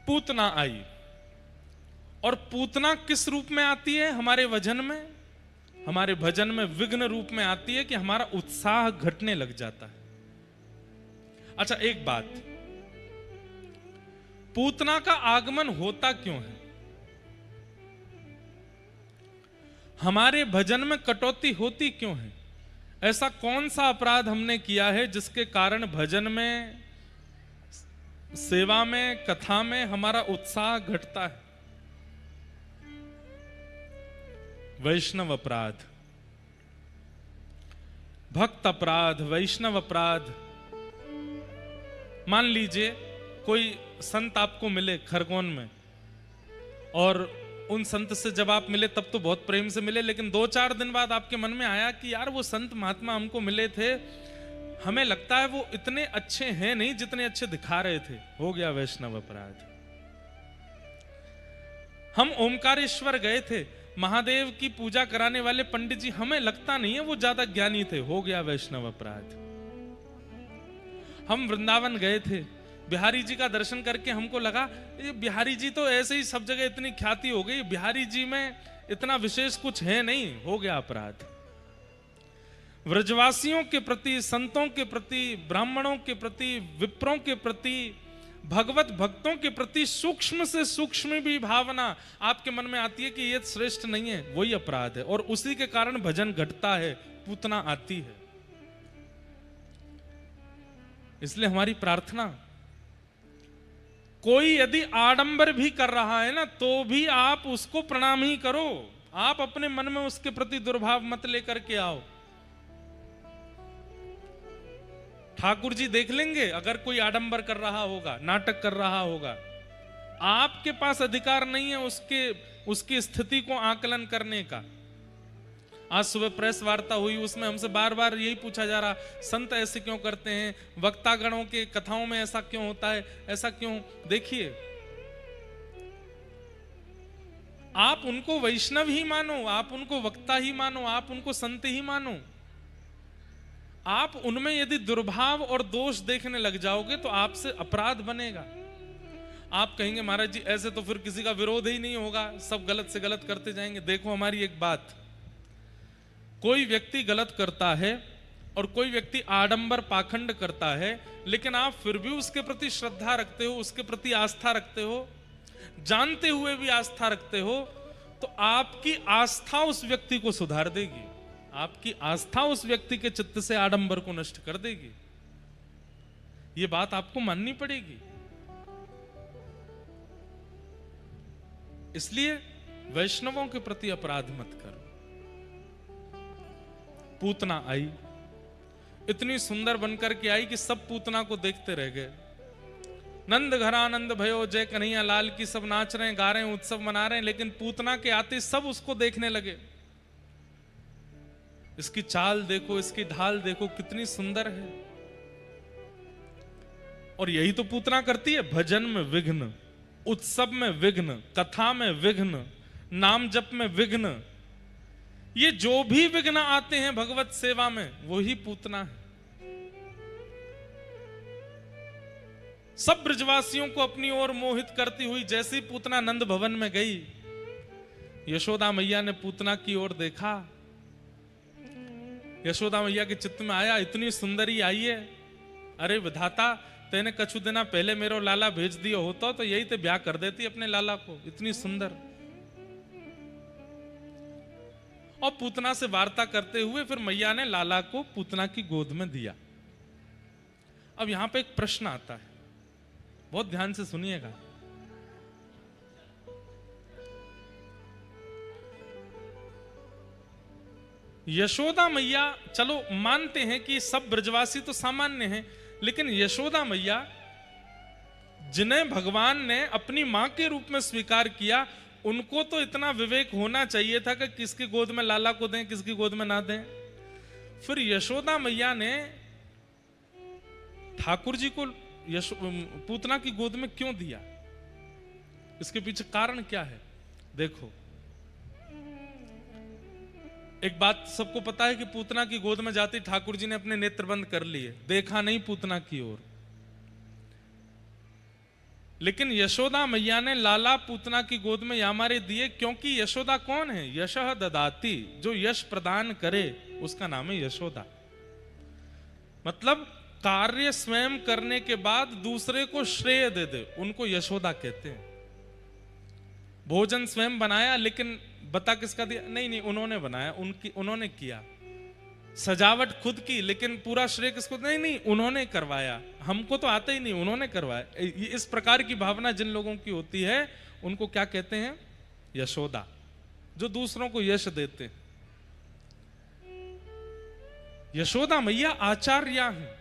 पूतना आई, और पूतना किस रूप में आती है? हमारे भजन में, हमारे भजन में विघ्न रूप में आती है कि हमारा उत्साह घटने लग जाता है। अच्छा एक बात, पूतना का आगमन होता क्यों है? हमारे भजन में कटौती होती क्यों है? ऐसा कौन सा अपराध हमने किया है जिसके कारण भजन में, सेवा में, कथा में हमारा उत्साह घटता है? वैष्णव अपराध, भक्त अपराध, वैष्णव अपराध। मान लीजिए कोई संत आपको मिले खरगोन में, और उन संत से जब आप मिले तब तो बहुत प्रेम से मिले, लेकिन 2-4 दिन बाद आपके मन में आया कि यार वो संत महात्मा हमको मिले थे, हमें लगता है वो इतने अच्छे हैं नहीं जितने अच्छे दिखा रहे थे। हो गया वैष्णव अपराध। हम ओमकारेश्वर गए थे, महादेव की पूजा कराने वाले पंडित जी, हमें लगता नहीं है वो ज्यादा ज्ञानी थे। हो गया वैष्णव अपराध। हम वृंदावन गए थे, बिहारी जी का दर्शन करके हमको लगा ये बिहारी जी तो ऐसे ही सब जगह इतनी ख्याति हो गई, बिहारी जी में इतना विशेष कुछ है नहीं। हो गया अपराध। व्रजवासियों के प्रति, संतों के प्रति, ब्राह्मणों के प्रति, विप्रों के प्रति, भगवत भक्तों के प्रति सूक्ष्म से सूक्ष्म भी भावना आपके मन में आती है कि ये श्रेष्ठ नहीं है, वही अपराध है। और उसी के कारण भजन घटता है, पूतना आती है। इसलिए हमारी प्रार्थना, कोई यदि आडंबर भी कर रहा है ना, तो भी आप उसको प्रणाम ही करो। आप अपने मन में उसके प्रति दुर्भाव मत लेकर के आओ। ठाकुर जी देख लेंगे अगर कोई आडंबर कर रहा होगा, नाटक कर रहा होगा। आपके पास अधिकार नहीं है उसकी स्थिति को आकलन करने का। आज सुबह प्रेस वार्ता हुई, उसमें हमसे बार बार यही पूछा जा रहा, संत ऐसे क्यों करते हैं, वक्तागणों के कथाओं में ऐसा क्यों होता है, ऐसा क्यों। देखिए, आप उनको वैष्णव ही मानो, आप उनको वक्ता ही मानो, आप उनको संत ही मानो, आप उनमें यदि दुर्भाव और दोष देखने लग जाओगे तो आपसे अपराध बनेगा। आप कहेंगे महाराज जी ऐसे तो फिर किसी का विरोध ही नहीं होगा, सब गलत से गलत करते जाएंगे। देखो हमारी एक बात, कोई व्यक्ति गलत करता है और कोई व्यक्ति आडंबर पाखंड करता है, लेकिन आप फिर भी उसके प्रति श्रद्धा रखते हो, उसके प्रति आस्था रखते हो, जानते हुए भी आस्था रखते हो, तो आपकी आस्था उस व्यक्ति को सुधार देगी, आपकी आस्था उस व्यक्ति के चित्त से आडंबर को नष्ट कर देगी। यह बात आपको माननी पड़ेगी। इसलिए वैष्णवों के प्रति अपराध मत करो। पूतना आई, इतनी सुंदर बनकर के आई कि सब पूतना को देखते रह गए। नंद घरानंद भयो जय कन्हैया लाल की, सब नाच रहे हैं, गा रहे हैं, उत्सव मना रहे हैं, लेकिन पूतना के आते सब उसको देखने लगे। इसकी चाल देखो, इसकी ढाल देखो, कितनी सुंदर है। और यही तो पूतना करती है, भजन में विघ्न, उत्सव में विघ्न, कथा में विघ्न, नाम जप में विघ्न, ये जो भी विघ्न आते हैं भगवत सेवा में, वही पूतना है। सब ब्रजवासियों को अपनी ओर मोहित करती हुई जैसी पूतना नंद भवन में गई, यशोदा मैया ने पूतना की ओर देखा। यशोदा मैया के चित्त में आया, इतनी सुंदरी आई है, अरे विधाता तेने कछु दिना पहले मेरो लाला भेज दिया होता तो यही ते ब्याह कर देती अपने लाला को, इतनी सुंदर। और पूतना से वार्ता करते हुए फिर मैया ने लाला को पूतना की गोद में दिया। अब यहां पे एक प्रश्न आता है, बहुत ध्यान से सुनिएगा। यशोदा मैया, चलो मानते हैं कि सब ब्रजवासी तो सामान्य हैं, लेकिन यशोदा मैया जिन्हें भगवान ने अपनी मां के रूप में स्वीकार किया, उनको तो इतना विवेक होना चाहिए था कि किसकी गोद में लाला को दें, किसकी गोद में ना दें। फिर यशोदा मैया ने ठाकुर जी को पूतना की गोद में क्यों दिया, इसके पीछे कारण क्या है? देखो, एक बात सबको पता है कि पूतना की गोद में जाती ठाकुर जी ने अपने नेत्र बंद कर लिए, देखा नहीं पूतना की ओर। लेकिन यशोदा मैया ने लाला पूतना की गोद में यामारे दिए, क्योंकि यशोदा कौन है? यशः ददाती, जो यश प्रदान करे उसका नाम है यशोदा। मतलब कार्य स्वयं करने के बाद दूसरे को श्रेय दे दे, उनको यशोदा कहते हैं। भोजन स्वयं बनाया, लेकिन बता किसका दिया? नहीं, उन्होंने बनाया, उन्होंने किया। सजावट खुद की, लेकिन पूरा श्रेय किसको? नहीं, उन्होंने करवाया, हमको तो आता ही नहीं, उन्होंने करवाया। इस प्रकार की भावना जिन लोगों की होती है उनको क्या कहते हैं? यशोदा, जो दूसरों को यश देते। यशोदा मैया आचार्या हैं।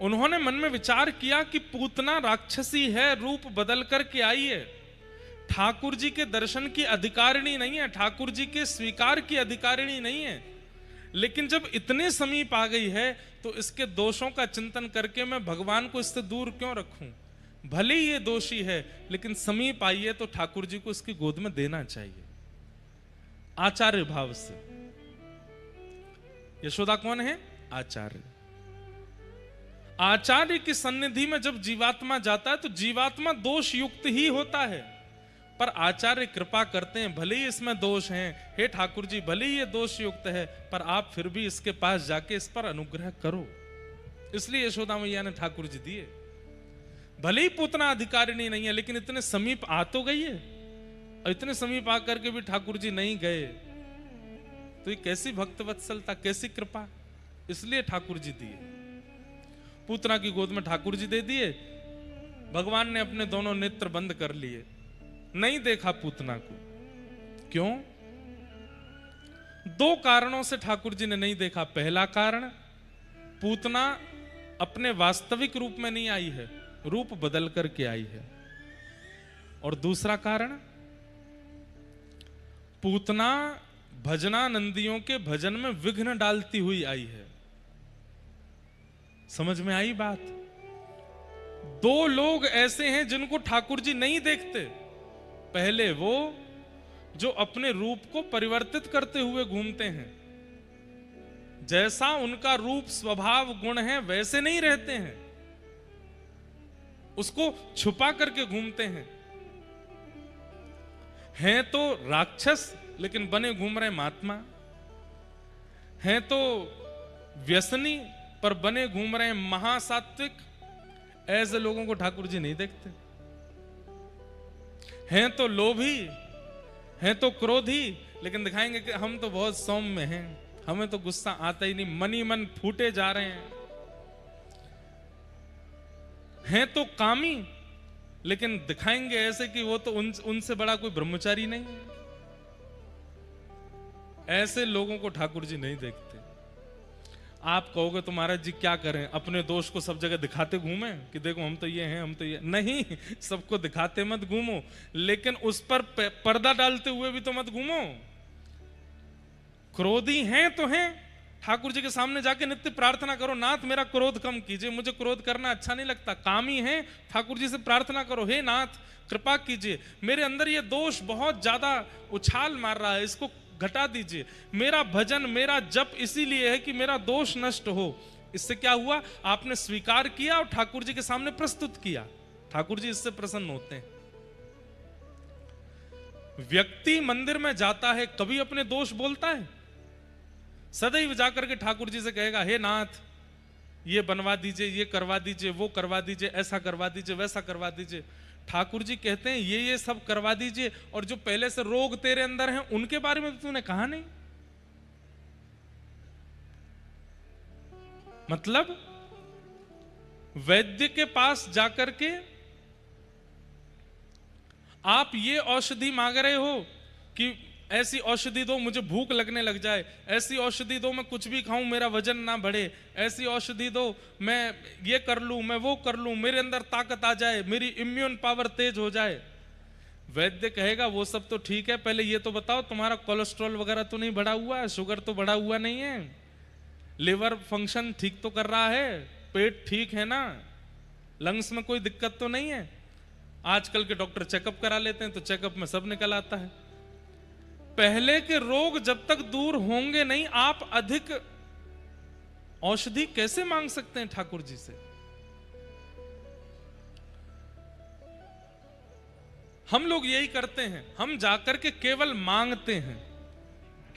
उन्होंने मन में विचार किया कि पूतना राक्षसी है, रूप बदल करके आई है, ठाकुर जी के दर्शन की अधिकारिणी नहीं है, ठाकुर जी के स्वीकार की अधिकारिणी नहीं है। लेकिन जब इतने समीप आ गई है तो इसके दोषों का चिंतन करके मैं भगवान को इससे दूर क्यों रखूं? भले ही ये दोषी है, लेकिन समीप आई है तो ठाकुर जी को इसकी गोद में देना चाहिए, आचार्य भाव से। यशोदा कौन है? आचार्य। आचार्य की सन्निधि में जब जीवात्मा जाता है तो जीवात्मा दोष युक्त ही होता है, पर आचार्य कृपा करते हैं, भले ही इसमें दोष हैं, हे ठाकुर जी भले ही ये दोष युक्त है, पर आप फिर भी इसके पास जाके इस पर अनुग्रह करो। इसलिए यशोदा मैया ने ठाकुर जी दिए। भले ही पूतना अधिकारिणी नहीं है, लेकिन इतने समीप आ तो गई है, और इतने समीप आकर के भी ठाकुर जी नहीं गए, तो ये कैसी भक्त वत्सलता, कैसी कृपा। इसलिए ठाकुर जी दिए, पूतना की गोद में ठाकुर जी दे दिए। भगवान ने अपने दोनों नेत्र बंद कर लिए, नहीं देखा पूतना को। क्यों? दो कारणों से ठाकुर जी ने नहीं देखा। पहला कारण, पूतना अपने वास्तविक रूप में नहीं आई है, रूप बदल करके आई है। और दूसरा कारण, पूतना भजनानंदियों के भजन में विघ्न डालती हुई आई है। समझ में आई बात? दो लोग ऐसे हैं जिनको ठाकुर जी नहीं देखते। पहले वो जो अपने रूप को परिवर्तित करते हुए घूमते हैं, जैसा उनका रूप स्वभाव गुण है वैसे नहीं रहते हैं, उसको छुपा करके घूमते हैं तो राक्षस लेकिन बने घूम रहे महात्मा, हैं तो व्यसनी पर बने घूम रहे महासात्विक। ऐसे लोगों को ठाकुर जी नहीं देखते। हैं तो लोभी, हैं तो क्रोधी, लेकिन दिखाएंगे कि हम तो बहुत सौम्य हैं, हमें तो गुस्सा आता ही नहीं, मन ही मन फूटे जा रहे हैं। हैं तो कामी, लेकिन दिखाएंगे ऐसे कि वो तो उनसे बड़ा कोई ब्रह्मचारी नहीं है। ऐसे लोगों को ठाकुर जी नहीं देखते। आप कहोगे तो महाराज जी क्या करें, अपने दोष को सब जगह दिखाते घूमें कि देखो हम तो ये हैं, हम तो ये नहीं। सबको दिखाते मत घूमो, लेकिन उस पर पर्दा डालते हुए भी तो मत घूमो। क्रोधी हैं तो हैं, ठाकुर जी के सामने जाके नित्य प्रार्थना करो, नाथ मेरा क्रोध कम कीजिए, मुझे क्रोध करना अच्छा नहीं लगता। कामी हैं, ठाकुर जी से प्रार्थना करो, हे नाथ कृपा कीजिए, मेरे अंदर ये दोष बहुत ज्यादा उछाल मार रहा है, इसको घटा दीजिए। मेरा भजन, मेरा जप इसीलिए है कि मेरा दोष नष्ट हो। इससे क्या हुआ? आपने स्वीकार किया और ठाकुर जी के सामने प्रस्तुत किया। ठाकुर जी इससे प्रसन्न होते हैं। व्यक्ति मंदिर में जाता है, कभी अपने दोष बोलता है? सदैव जाकर के ठाकुर जी से कहेगा, हे नाथ ये बनवा दीजिए, ये करवा दीजिए, वो करवा दीजिए, ऐसा करवा दीजिए, वैसा करवा दीजिए। ठाकुर जी कहते हैं ये सब करवा दीजिए, और जो पहले से रोग तेरे अंदर हैं उनके बारे में तूने कहा नहीं। मतलब वैद्य के पास जाकर के आप ये औषधि मांग रहे हो कि ऐसी औषधि दो मुझे भूख लगने लग जाए, ऐसी औषधि दो मैं कुछ भी खाऊं मेरा वजन ना बढ़े, ऐसी औषधि दो मैं ये कर लूं, मैं वो कर लूं, मेरे अंदर ताकत आ जाए, मेरी इम्यून पावर तेज हो जाए। वैद्य कहेगा वो सब तो ठीक है, पहले ये तो बताओ तुम्हारा कोलेस्ट्रॉल वगैरह तो नहीं बढ़ा हुआ है, शुगर तो बढ़ा हुआ नहीं है, लिवर फंक्शन ठीक तो कर रहा है, पेट ठीक है ना, लंग्स में कोई दिक्कत तो नहीं है। आजकल के डॉक्टर चेकअप करा लेते हैं तो चेकअप में सब निकल आता है। पहले के रोग जब तक दूर होंगे नहीं, आप अधिक औषधि कैसे मांग सकते हैं ठाकुर जी से? हम लोग यही करते हैं, हम जाकर के केवल मांगते हैं।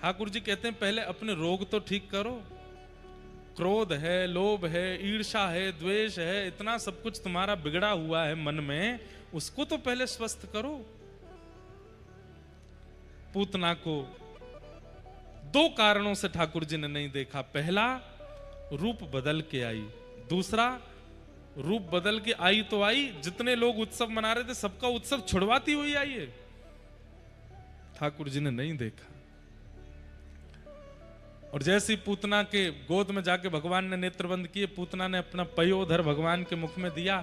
ठाकुर जी कहते हैं पहले अपने रोग तो ठीक करो। क्रोध है, लोभ है, ईर्ष्या है, द्वेष है, इतना सब कुछ तुम्हारा बिगड़ा हुआ है मन में, उसको तो पहले स्वस्थ करो। पूतना को दो कारणों से ठाकुर जी ने नहीं देखा। पहला, रूप बदल के आई। दूसरा, रूप बदल के आई तो आई, जितने लोग उत्सव मना रहे थे सबका उत्सव छुड़वाती हुई आई है, ठाकुर जी ने नहीं देखा। और जैसी पूतना के गोद में जाके भगवान ने नेत्रबंद किए, पूतना ने अपना पयोधर भगवान के मुख में दिया।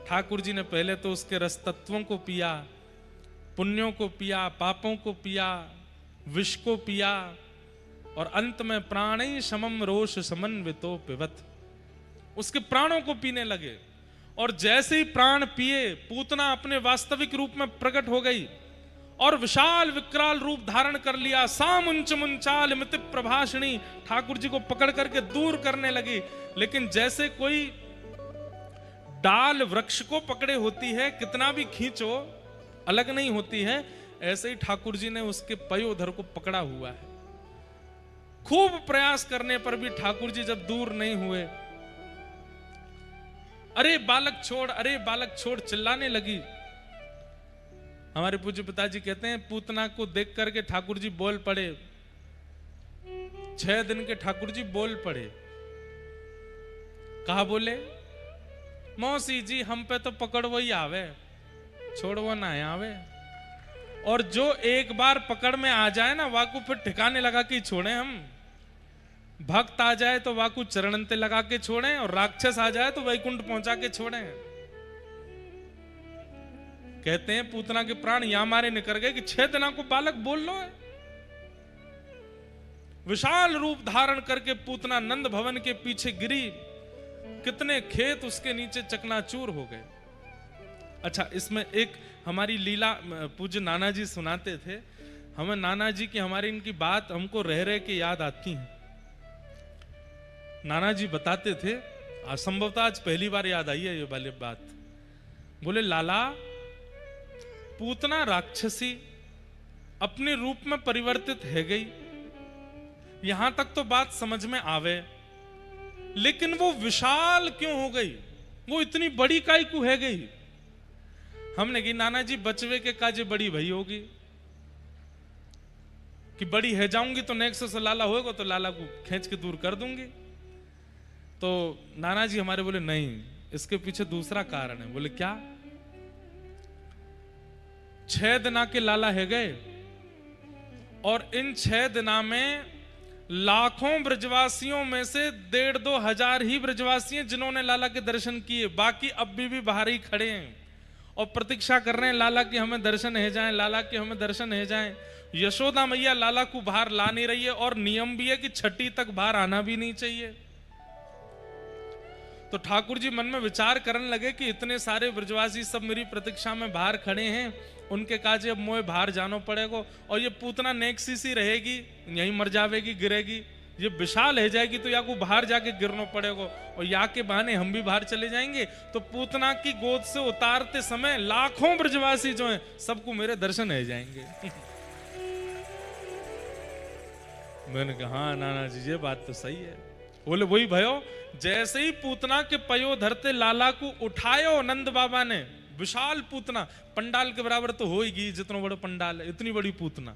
ठाकुर जी ने पहले तो उसके रस तत्वों को पिया, पुण्यों को पिया, पापों को पिया, विष को पिया, और अंत में प्राणी समम रोष समन्वितो पिबत, उसके प्राणों को पीने लगे। और जैसे ही प्राण पिए, पूतना अपने वास्तविक रूप में प्रकट हो गई और विशाल विकराल रूप धारण कर लिया। सामुंच मुंचाल मिति प्रभाषिणी, ठाकुर जी को पकड़ करके दूर करने लगी। लेकिन जैसे कोई डाल वृक्ष को पकड़े होती है, कितना भी खींचो अलग नहीं होती है, ऐसे ही ठाकुर जी ने उसके पयोधर को पकड़ा हुआ है। खूब प्रयास करने पर भी ठाकुर जी जब दूर नहीं हुए, अरे बालक छोड़, अरे बालक छोड़ चिल्लाने लगी। हमारे पूज्य पिताजी कहते हैं पूतना को देख करके ठाकुर जी बोल पड़े। 6 दिन के ठाकुर जी बोल पड़े। कहा बोले? मौसी जी हम पे तो पकड़वो ही आवे, छोड़वो ना आवे। और जो एक बार पकड़ में आ जाए ना, वाकू फिर ठिकाने लगा के छोड़े हम। भक्त आ जाए तो वाकू चरणंते लगा के छोड़े, और राक्षस आ जाए तो वैकुंठ पहुंचा के छोड़े। कहते हैं पूतना के प्राण यहां मारे निकल गए कि 6 दिना को बालक बोल लो है। विशाल रूप धारण करके पूतना नंद भवन के पीछे गिरी, कितने खेत उसके नीचे चकनाचूर हो गए। अच्छा, इसमें एक हमारी लीला पूज्य नाना जी सुनाते थे हमें। नाना जी की हमारी इनकी बात हमको रह रह के याद आती है। नाना जी बताते थे, असंभवतः आज पहली बार याद आई है ये वाली बात। बोले लाला, पूतना राक्षसी अपने रूप में परिवर्तित है गई, यहां तक तो बात समझ में आवे, लेकिन वो विशाल क्यों हो गई, वो इतनी बड़ी काई को है गई। हमने कही नाना जी बचवे के काजे बड़ी भई होगी कि बड़ी है जाऊंगी तो नेक्स्ट से लाला होएगा तो लाला को खींच के दूर कर दूंगी। तो नाना जी हमारे बोले नहीं, इसके पीछे दूसरा कारण है। बोले क्या? 6 दिना के लाला है गए और इन 6 दिना में लाखों ब्रजवासियों में से 1,500-2 हजार ही ब्रजवासी हैं जिन्होंने लाला के दर्शन किए, बाकी अब भी बाहर ही खड़े हैं और प्रतीक्षा कर रहे हैं लाला के हमें दर्शन है जाएं, लाला के हमें दर्शन है जाएं। यशोदा मैया लाला को बाहर ला नहीं रही है और नियम भी है कि छठी तक बाहर आना भी नहीं चाहिए। तो ठाकुर जी मन में विचार करने लगे कि इतने सारे ब्रजवासी सब मेरी प्रतीक्षा में बाहर खड़े हैं, उनके काजे अब मोए बाहर जाना पड़ेगा और ये पूतना नेक्सी सी रहेगी, यहीं मर जावेगी, गिरेगी, ये विशाल है जाएगी तो या को बाहर जाके गिरना पड़ेगा और या के बहाने हम भी बाहर चले जाएंगे। तो पूतना की गोद से उतारते समय लाखों ब्रजवासी जो हैं सबको मेरे दर्शन है जाएंगे। मैंने कहा हाँ नाना जी ये बात तो सही है। बोले वही भयो, जैसे ही पूतना के पयो धरते लाला को उठायो नंद बाबा ने, विशाल पूतना, पंडाल के बराबर तो होगी, जितना बड़ा पंडाल है इतनी बड़ी पूतना,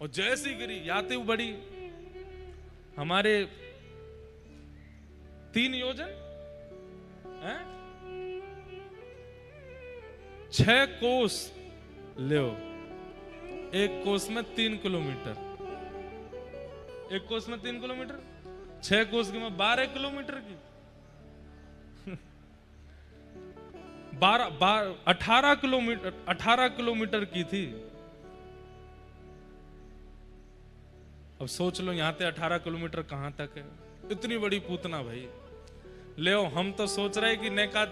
और जैसी गिरी याते बड़ी हमारे 3 योजन है, 6 कोस ले, एक कोस में 3 किलोमीटर, एक कोस में 3 किलोमीटर, 6 कोस की में 12 किलोमीटर की 18 किलोमीटर की थी। अब सोच लो यहां से 18 किलोमीटर कहां तक है, इतनी बड़ी पूतना भाई। ले हम तो सोच रहे कि नेका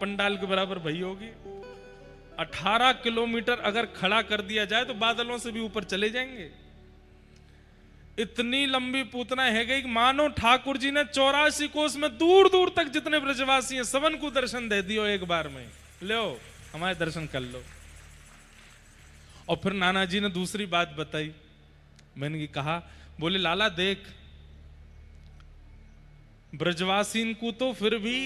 पंडाल के बराबर भाई होगी। 18 किलोमीटर अगर खड़ा कर दिया जाए तो बादलों से भी ऊपर चले जाएंगे। इतनी लंबी पूतना है गई, मानो ठाकुर जी ने 84 कोस में दूर दूर तक जितने ब्रजवासी हैं सबन को दर्शन दे दियो एक बार में, लो हमारे दर्शन कर लो। और फिर नाना जी ने दूसरी बात बताई। मैंने कहा, बोले लाला देख, ब्रजवासीन को तो फिर भी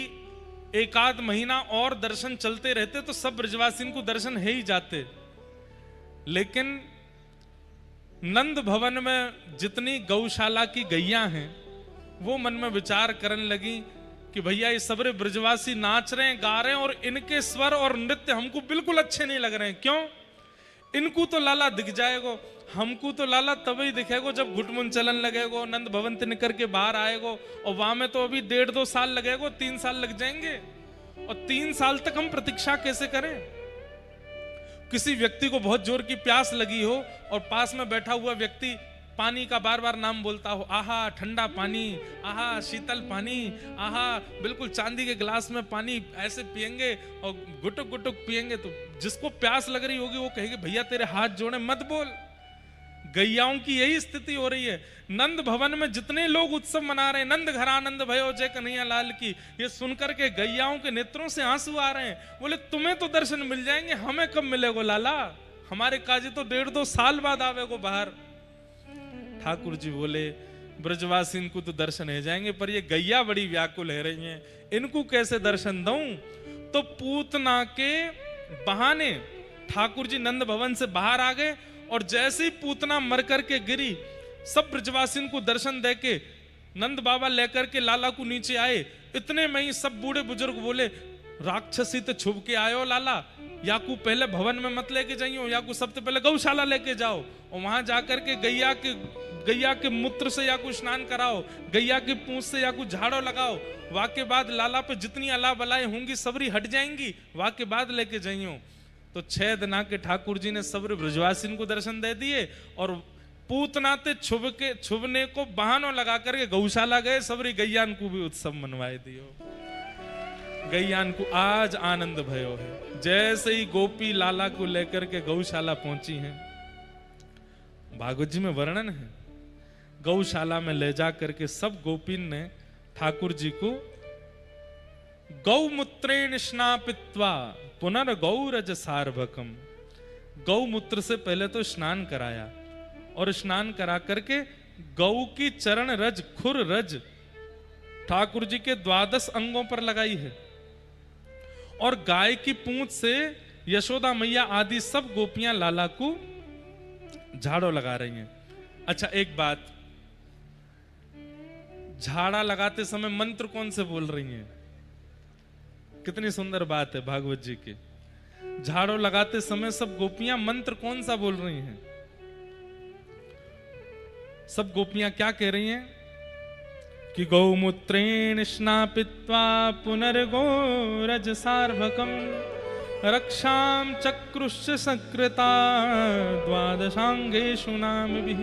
1 महीना और दर्शन चलते रहते तो सब ब्रजवासीन को दर्शन है ही जाते, लेकिन नंद भवन में जितनी गौशाला की गैया हैं वो मन में विचार करने लगी कि भैया ये सबरे ब्रजवासी नाच रहे हैं, गा रहे हैं और इनके स्वर और नृत्य हमको बिल्कुल अच्छे नहीं लग रहे हैं। क्यों? इनको तो लाला दिख जाएगो, हमको तो लाला तभी दिखेगो जब घुटमुन चलन लगेगो, नंद भवन से निकल के बाहर आएगो, और वहां में तो अभी 1.5-2 साल लगेगो, 3 साल लग जाएंगे, और 3 साल तक हम प्रतीक्षा कैसे करें? किसी व्यक्ति को बहुत जोर की प्यास लगी हो और पास में बैठा हुआ व्यक्ति पानी का बार बार नाम बोलता हो, आहा ठंडा पानी, आहा शीतल पानी, आहा बिल्कुल चांदी के गिलास में पानी ऐसे पिएंगे और गुटुक गुटुक पिएंगे, तो जिसको प्यास लग रही होगी वो कहेगी भैया तेरे हाथ जोड़े मत बोल। गैयाओं की यही स्थिति हो रही है। नंद भवन में जितने लोग उत्सव मना रहे हैं, नंद घरानंद भयो जय कन्हैया लाल की, ये सुनकर के गैयाओं के नेत्रों से आंसू आ रहे हैं। बोले तुम्हें तो दर्शन मिल जाएंगे, हमें कब मिलेगो लाला, हमारे काजी तो 1.5-2 साल बाद आवेगो बाहर। ठाकुर जी बोले ब्रजवासी इनको तो दर्शन है जाएंगे, पर ये गैया बड़ी व्याकुल है रही हैं, इनको कैसे दर्शन दूं? तो पूतना के बहाने ठाकुर जी नंद भवन से बाहर आ गए, और जैसे ही पूतना मर करके गिरी, सब ब्रजवासिन को दर्शन देके नंद बाबा लेकर के लाला को नीचे आए। इतने में ही सब बूढ़े बुजुर्ग बोले राक्षसी तो छुप के आयो लाला, या को पहले भवन में मत लेके जाइयो, या को सबसे पहले गौशाला लेके जाओ और वहां जाकर के गैया के मूत्र से या को स्नान कराओ, गैया की पूंछ से या को झाड़ो लगाओ, वाके बाद लाला पे जितनी अला बलाएं होंगी सबरी हट जाएंगी, वाके बाद लेके जाइयो। तो 6 दिना के ठाकुर जी ने सब ब्रजवासिन को दर्शन दे दिए और पूतना ते छुबने को बहानों लगा करके गौशाला गए, सबरी गैयान को भी उत्सव मनवाए दियो। गैयान को आज आनंद भयो है। जैसे ही गोपी लाला को लेकर के गौशाला पहुंची हैं, भागवत जी में वर्णन है, गौशाला में ले जा करके सब गोपीन ने ठाकुर जी को गौमूत्रेण स्नापित्वा पुनर्गौरज सार्वकम, गौमूत्र से पहले तो स्नान कराया और स्नान करा करके गौ की चरण रज खुर रज ठाकुर जी के 12 अंगों पर लगाई है और गाय की पूंछ से यशोदा मैया आदि सब गोपियां लाला को झाड़ू लगा रही हैं। अच्छा एक बात, झाड़ा लगाते समय मंत्र कौन से बोल रही हैं? कितनी सुंदर बात है भागवत जी की। झाड़ू लगाते समय सब गोपियां मंत्र कौन सा बोल रही हैं? सब गोपियां क्या कह रही हैं कि गौमूत्रेण स्नापित्वा पुनर्गौरज सार्वकम रक्षाम चक्रुश्च सकृता द्वादशांगेषु नामभिः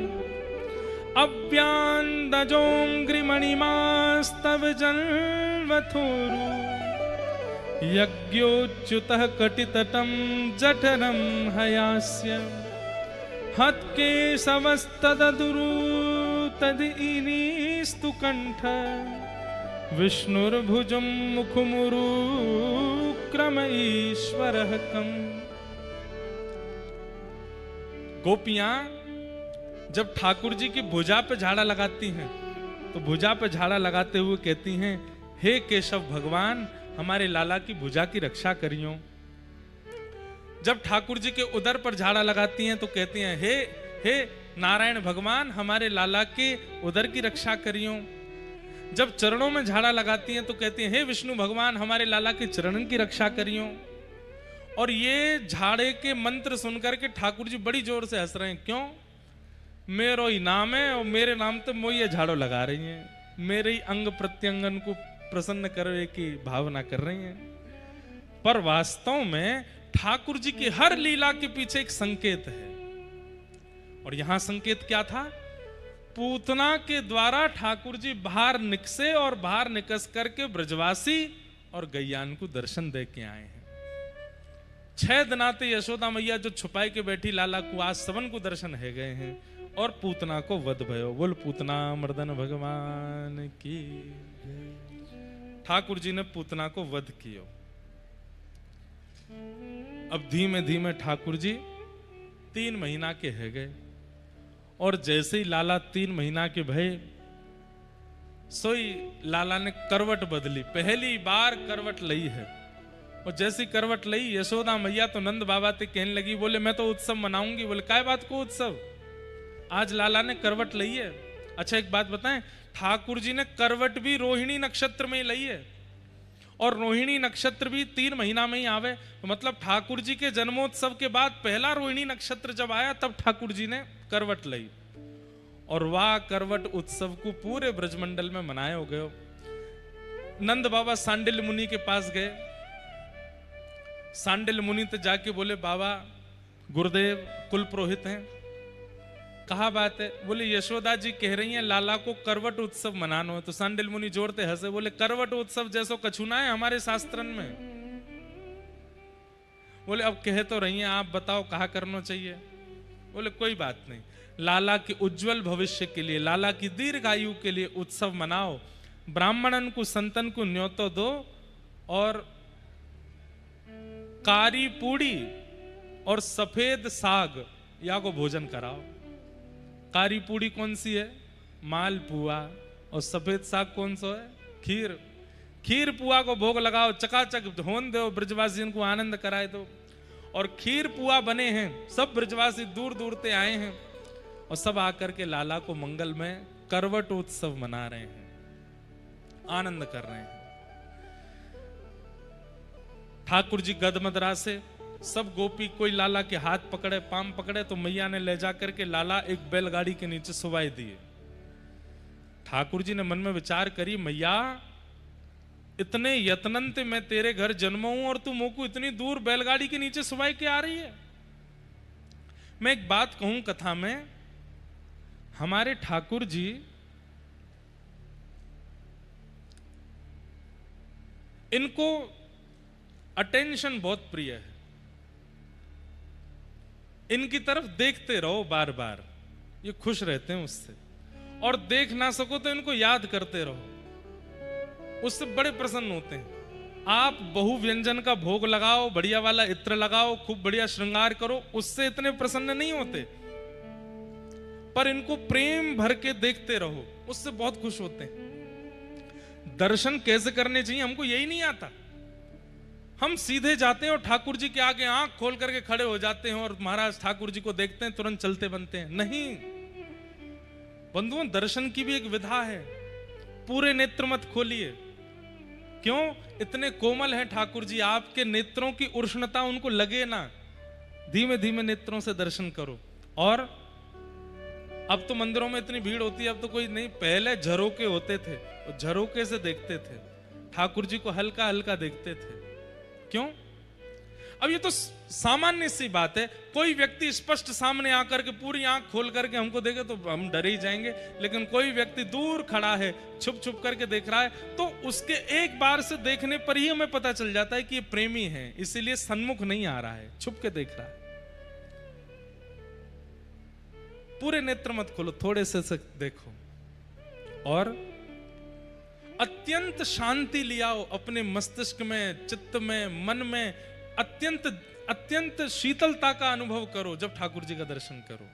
अव्यान्दजोऽङ्घ्रिमणिमास्तव जन्मथोरु यज्ञोच्युतः कटितटं जठरं हयास्य हत्केशवस्तदुरु तदिनीस्तु कंठ विष्णुर्भुजं मुखमुरु क्रम ईश्वरः कम्। गोपियां जब ठाकुर जी की भुजा पे झाड़ा लगाती हैं तो भुजा पे झाड़ा लगाते हुए कहती हैं, हे केशव भगवान हमारे लाला की भुजा की रक्षा करियो। जब ठाकुर जी के उदर पर झाड़ा लगाती हैं तो कहती हैं, हे नारायण भगवान हमारे लाला के उदर की रक्षा करियो। जब चरणों में झाड़ा लगाती हैं तो कहती हैं, हे विष्णु भगवान हमारे लाला के चरणन की रक्षा करियो। और ये झाड़े के मंत्र सुनकर के ठाकुर जी बड़ी जोर से हंस रहे हैं। क्यों? मेरो ही नाम है और मेरे नाम तो मोई ये झाड़ू लगा रही हैं, मेरे ही अंग प्रत्यंगन को प्रसन्न करने की भावना कर रही हैं। पर वास्तव में ठाकुर जी की हर लीला के पीछे एक संकेत है। और यहां संकेत क्या था? पूतना के द्वारा ठाकुर जी बाहर निकसे और बाहर निकस करके ब्रजवासी और गैयान को दर्शन दे के आए हैं। 6 दिनाते यशोदा मैया जो छुपाई के बैठी लाला को आज सबन को दर्शन है गए हैं और पूतना को वध भयो। बोल पूतना मर्दन भगवान की। ठाकुर जी ने पूतना को वध किया। अब धीमे धीमे ठाकुर जी 3 महीना के है गए और जैसे ही लाला 3 महीना के भय सोई लाला ने करवट बदली। पहली बार करवट लई है और जैसी करवट लई यशोदा मैया तो नंद बाबा ते कहने लगी, बोले मैं तो उत्सव मनाऊंगी। बोले काय बात को उत्सव? आज लाला ने करवट लई है। अच्छा एक बात बताएं, ठाकुर जी ने करवट भी रोहिणी नक्षत्र में ही लई है और रोहिणी नक्षत्र भी 3 महीना में ही आवे। तो मतलब ठाकुर जी के जन्मोत्सव के बाद पहला रोहिणी नक्षत्र जब आया तब ठाकुर जी ने करवट लई और वाह करवट उत्सव को पूरे ब्रजमंडल में मनाए हो गए। नंद बाबा सांडिल्य मुनि के पास गए। सांडिल्य मुनि तो जाके बोले, बाबा गुरुदेव कुल पुरोहित हैं, कहा बात है? बोले यशोदा जी कह रही हैं लाला को करवट उत्सव मनानो है। तो सांडिल्य मुनि जोरते हंसे, बोले करवट उत्सव जैसो कछुना है हमारे शास्त्रन में। बोले अब कह तो रही हैं, आप बताओ कहा करना चाहिए? बोले कोई बात नहीं, लाला के उज्जवल भविष्य के लिए, लाला की दीर्घ आयु के लिए उत्सव मनाओ। ब्राह्मणन को संतन को न्योतो दो और कारी पूड़ी और सफेद साग या को भोजन कराओ। कारी पूड़ी कौन सी है? मालपुआ। और सफेद साग कौन सा है? खीर। खीर पुआ को भोग लगाओ, चकाचक होन दो, ब्रजवासियों को आनंद कराए दो। और खीर पुआ बने हैं, सब ब्रजवासी दूर दूर से आए हैं और सब आकर के लाला को मंगल में करवट उत्सव मना रहे हैं, आनंद कर रहे हैं। ठाकुर जी गदमदरा से सब गोपी कोई लाला के हाथ पकड़े, पाम पकड़े तो मैया ने ले जाकर के लाला एक बैलगाड़ी के नीचे सुवाई दिए। ठाकुर जी ने मन में विचार करी, मैया इतने यत्नंत मैं तेरे घर जन्मा हूं और तू मोको इतनी दूर बैलगाड़ी के नीचे सुवाई के आ रही है। मैं एक बात कहूं कथा में हमारे ठाकुर जी इनको अटेंशन बहुत प्रिय है। इनकी तरफ देखते रहो बार बार, ये खुश रहते हैं उससे। और देख ना सको तो इनको याद करते रहो, उससे बड़े प्रसन्न होते हैं। आप बहु व्यंजन का भोग लगाओ, बढ़िया वाला इत्र लगाओ, खूब बढ़िया श्रृंगार करो, उससे इतने प्रसन्न नहीं होते। पर इनको प्रेम भर के देखते रहो, उससे बहुत खुश होते हैं। दर्शन कैसे करने चाहिए हमको यही नहीं आता। हम सीधे जाते हैं और ठाकुर जी के आगे आंख खोल करके खड़े हो जाते हैं और महाराज ठाकुर जी को देखते हैं, तुरंत चलते बनते हैं। नहीं बंधुओं, दर्शन की भी एक विधा है। पूरे नेत्र मत खोलिए। क्यों? इतने कोमल हैं ठाकुर जी, आपके नेत्रों की उष्णता उनको लगे ना। धीमे धीमे नेत्रों से दर्शन करो। और अब तो मंदिरों में इतनी भीड़ होती है, अब तो कोई नहीं। पहले झरोके होते थे, झरोके से देखते थे ठाकुर जी को, हल्का हल्का देखते थे। क्यों? अब ये तो सामान्य सी बात है। कोई व्यक्ति स्पष्ट सामने आकर के पूरी आंख खोल करके हमको देखे तो हम डर ही जाएंगे, लेकिन कोई व्यक्ति दूर खड़ा है, छुप छुप करके देख रहा है, तो उसके एक बार से देखने पर ही हमें पता चल जाता है कि ये प्रेमी है। इसीलिए सन्मुख नहीं आ रहा है, छुप के देख रहा है। पूरे नेत्र मत खोलो, थोड़े से देखो और अत्यंत शांति लियाओ अपने मस्तिष्क में, चित्त में, मन में। अत्यंत शीतलता का अनुभव करो जब ठाकुर जी का दर्शन करो,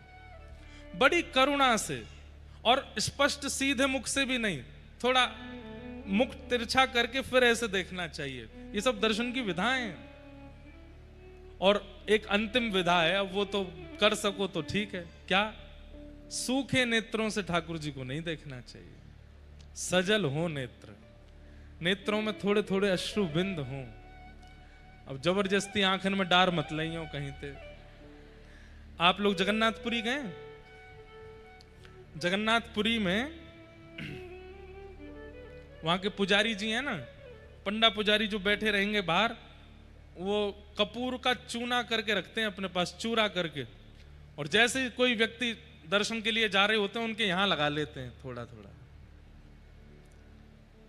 बड़ी करुणा से। और स्पष्ट सीधे मुख से भी नहीं, थोड़ा मुख तिरछा करके फिर ऐसे देखना चाहिए। ये सब दर्शन की विधाएं हैं। और एक अंतिम विधा है, अब वो तो कर सको तो ठीक है। क्या? सूखे नेत्रों से ठाकुर जी को नहीं देखना चाहिए। सजल हो नेत्र, नेत्रों में थोड़े थोड़े अश्रु बिंद हों। अब जबरदस्ती आंखन में डार मत लइयो कहीं ते। आप लोग जगन्नाथपुरी गए? जगन्नाथपुरी में वहां के पुजारी जी हैं ना, पंडा पुजारी जो बैठे रहेंगे बाहर, वो कपूर का चूना करके रखते हैं अपने पास, चूरा करके। और जैसे कोई व्यक्ति दर्शन के लिए जा रहे होते हैं, उनके यहां लगा लेते हैं थोड़ा थोड़ा।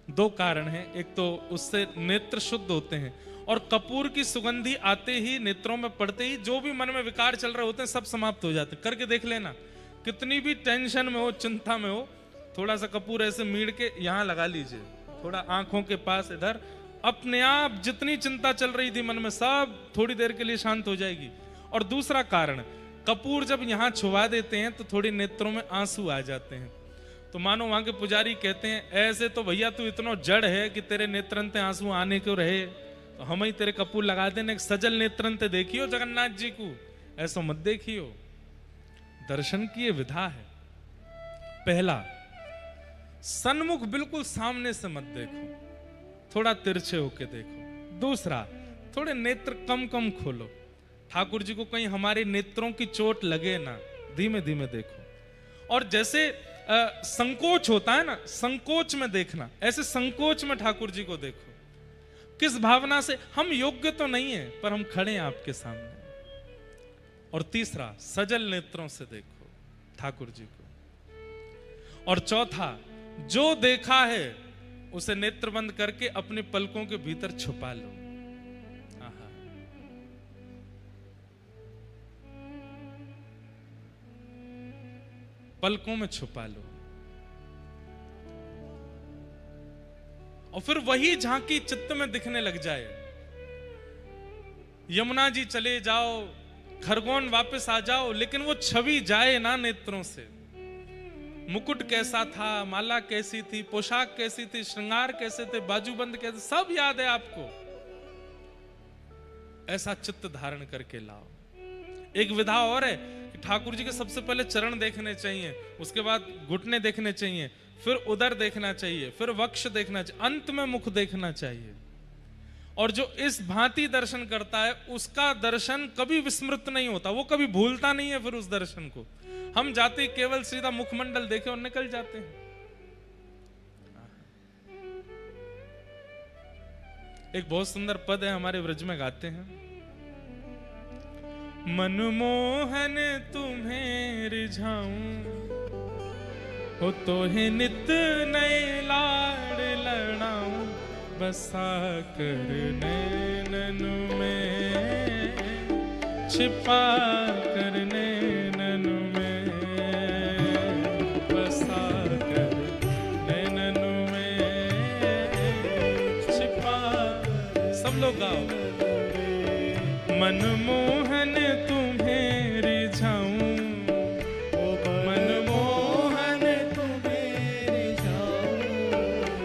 दो कारण हैं, एक तो उससे नेत्र शुद्ध होते हैं, और कपूर की सुगंधी आते ही, नेत्रों में पड़ते ही, जो भी मन में विकार चल रहे होते हैं सब समाप्त हो जाते हैं। करके देख लेना, कितनी भी टेंशन में हो, चिंता में हो, थोड़ा सा कपूर ऐसे मीड़ के यहां लगा लीजिए, थोड़ा आंखों के पास इधर। अपने आप जितनी चिंता चल रही थी मन में, सब थोड़ी देर के लिए शांत हो जाएगी। और दूसरा कारण, कपूर जब यहां छुआ देते हैं तो थोड़ी नेत्रों में आंसू आ जाते हैं। तो मानो वहां के पुजारी कहते हैं, ऐसे तो भैया तू इतना जड़ है कि तेरे नेत्रंते आंसू आने क्यों रहे, तो हम ही तेरे कपूर लगा देने। सजल नेत्रंते देखियो जगन्नाथ जी को, ऐसा मत देखियो। दर्शन की ये विधा है। पहला, सन्मुख बिल्कुल सामने से मत देखो, थोड़ा तिरछे होके देखो। दूसरा, थोड़े नेत्र कम कम खोलो, ठाकुर जी को कहीं हमारे नेत्रों की चोट लगे ना, धीमे धीमे देखो। और जैसे संकोच होता है ना, संकोच में देखना, ऐसे संकोच में ठाकुर जी को देखो। किस भावना से? हम योग्य तो नहीं है, पर हम खड़े हैं आपके सामने। और तीसरा, सजल नेत्रों से देखो ठाकुर जी को। और चौथा, जो देखा है उसे नेत्र बंद करके अपने पलकों के भीतर छुपा लो। आहा। पलकों में छुपा लो, और फिर वही झांकी चित्त में दिखने लग जाए। यमुना जी चले जाओ, खरगोन वापस आ जाओ, लेकिन वो छवि जाए ना नेत्रों से। मुकुट कैसा था, माला कैसी थी, पोशाक कैसी थी, श्रृंगार कैसे थे, बाजूबंद कैसे, सब याद है आपको। ऐसा चित्त धारण करके लाओ। एक विधा और है कि ठाकुर जी के सबसे पहले चरण देखने चाहिए, उसके बाद घुटने देखने चाहिए, फिर उदर देखना चाहिए, फिर वक्ष देखना चाहिए, अंत में मुख देखना चाहिए। और जो इस भांति दर्शन करता है उसका दर्शन कभी विस्मृत नहीं होता, वो कभी भूलता नहीं है फिर उस दर्शन को। हम जाते केवल सीधा मुखमंडल देखे और निकल जाते हैं। एक बहुत सुंदर पद है, हमारे व्रज में गाते हैं, मनमोहन तुम्हें रिझाऊं हो तो है नित नए लाड़ लड़ाऊं बसा कर नैनन में छिपा कर नैनन में बसा कर नैनन में छिपा। सब लोग गाओ। मनमोहन तुम्हें रिझाऊं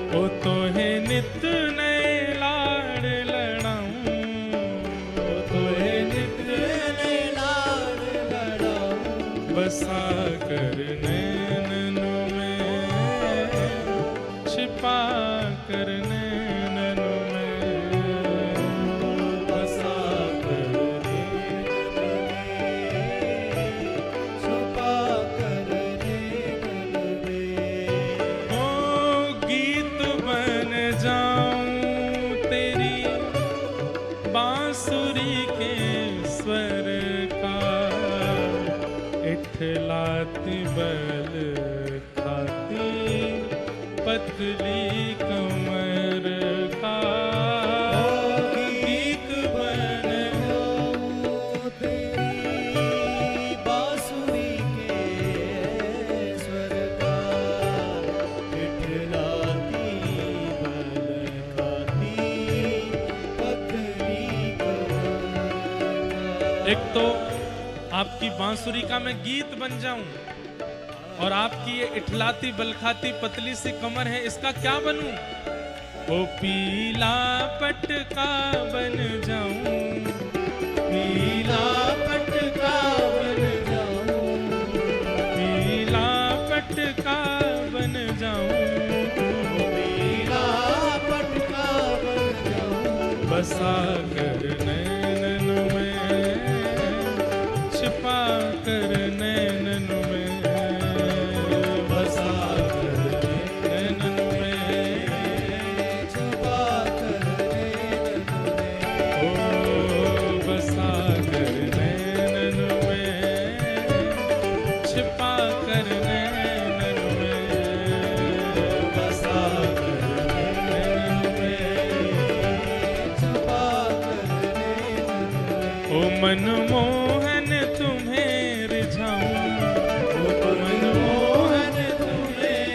ओ तो है नित नए लाड़ लड़ाऊं तो है नित नए लाड़ लड़ाऊं बसा कर नैनन में छिपा कर नैनन में बसा कर छुपा कर नैनन में। ओ गीत बन जाऊं तेरी बांसुरी के स्वर का इठलाती बल खाती पतली कमर का गीत बन जाऊं तेरी बांसुरी के स्वर का इठलाती बल खाती पतली कमर का। एक तो आपकी बांसुरी का मैं गीत बन जाऊं और आपकी ये इठलाती बलखाती पतली सी कमर है, इसका क्या बनूं? ओ पीला पटका बन जाऊं पीला पटका बन जाऊं पीला पटका बन जाऊं पीला पटका बन जाऊं बसा कर नैनन में छिपा कर नैनन में बसा कर नैनन में छुपा कर नैनन में। ओ बसा कर नैनन में छिपा कर नैनन में बसा कर नैनन में छुपा कर नैनन में। ओ मनमोहन तुम्हें रिझाऊं ओ मनमोहन तुम्हें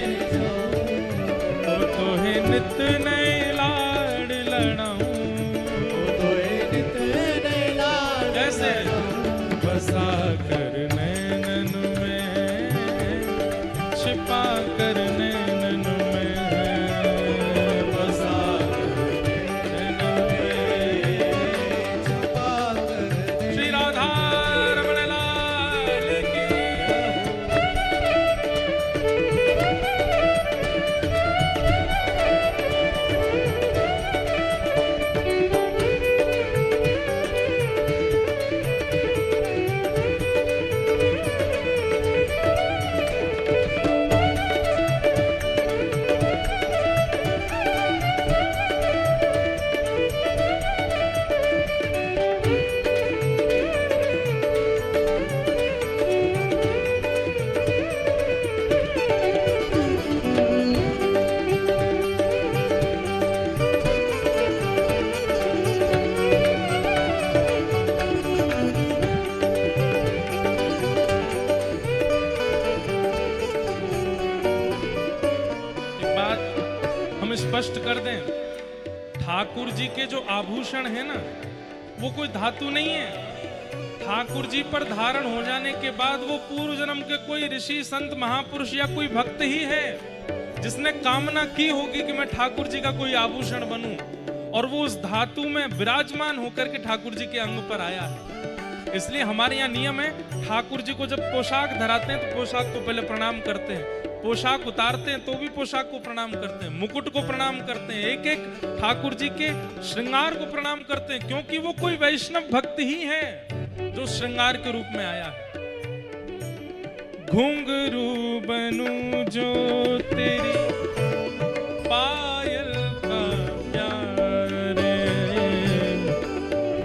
ओ तो है नित नए लाड़ लड़ाऊं तो है नित नए लाड़ कैसे लड़ाऊं बसा कर नैनन में छिपा कर नैनन में बसा कर नैनन में छुपा कर श्री राधा रमण लाल की एक बात हम स्पष्ट कर दें, ठाकुर जी के जो आभूषण है ना वो कोई धातु नहीं है। ठाकुर जी पर धारण हो जाने के बाद वो पूर्व जन्म के कोई ऋषि संत महापुरुष या कोई भक्त ही है जिसने कामना की होगी कि मैं ठाकुर जी का कोई आभूषण बनूं और वो उस धातु में विराजमान होकर के ठाकुर जी के अंग पर आया है। इसलिए हमारे यहाँ नियम है, ठाकुर जी को जब पोशाक धराते हैं तो पोशाक को पहले प्रणाम करते हैं, पोशाक उतारते हैं तो भी पोशाक को प्रणाम करते हैं, मुकुट को प्रणाम करते हैं, एक एक ठाकुर जी के श्रृंगार को प्रणाम करते हैं, क्योंकि वो कोई वैष्णव भक्त ही है जो श्रृंगार के रूप में आया है। घुंघरू बनूं जो तेरी पायल का प्यारे,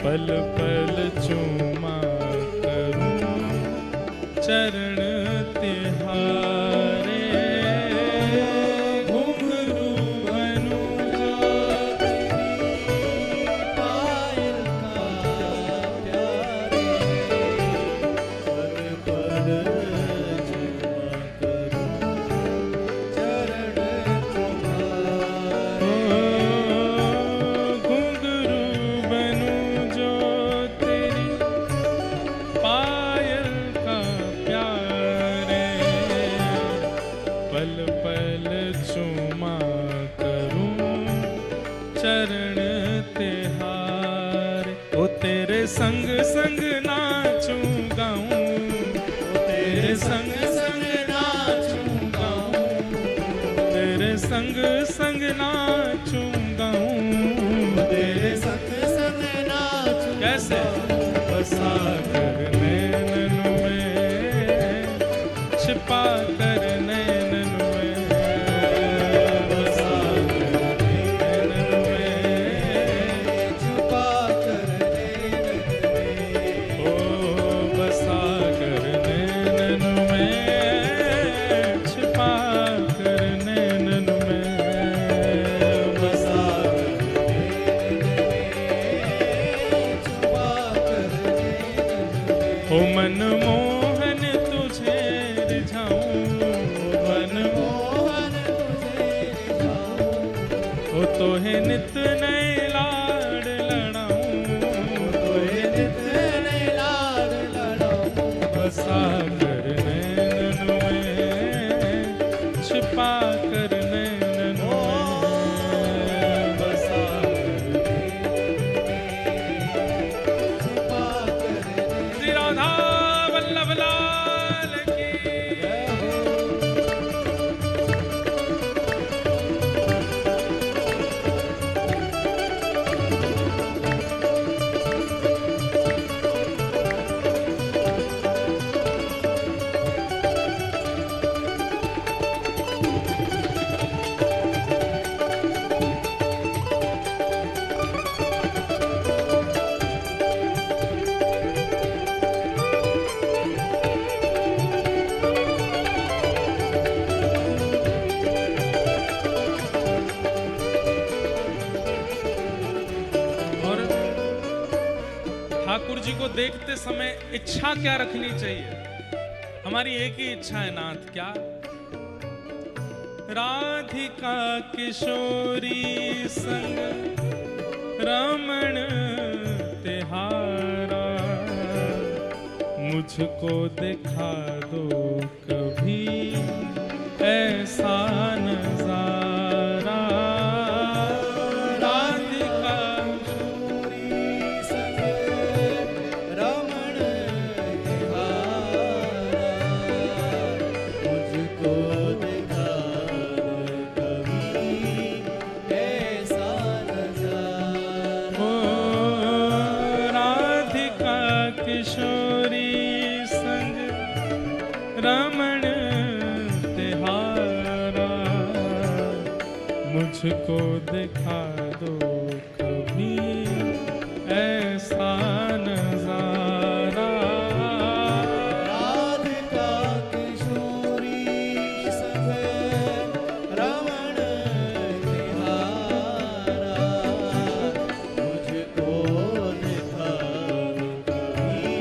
पल पल चूमा करूं चरण तिहारे। छिपा कर नैनन में बसा कर नैनन में छुपा कर नैनन में ओ बसा कर नैनन में छिपा कर नैनन में बसा कर छुपा कर ओ मनमोहन तुझे रिझाऊं मोहन तुझे रिझाऊं ओ तोहे नित नए लाड लड़ाऊं तोहे नित नए लाड लड़ाऊं बसा कर नैनन में छिपा कर नैनन में बसा छुपा कर श्री राधा वल्लभ लाल की और ठाकुर जी को देखते समय इच्छा क्या रखनी चाहिए? हमारी एक ही इच्छा है नाथ, क्या? राधिका किशोरी संग रमण तिहारा मुझको दिखा दो कभी ऐसा नजारा राधिका संग रमण तिहारा मुझको दिखा कभी ऐसा नजारा ओ राधिका किशोरी संग रमण तिहारा मुझको दिखा दो कभी ऐसा नजारा राधिका किशोरी संग रमण तिहारा मुझको दिखा कभी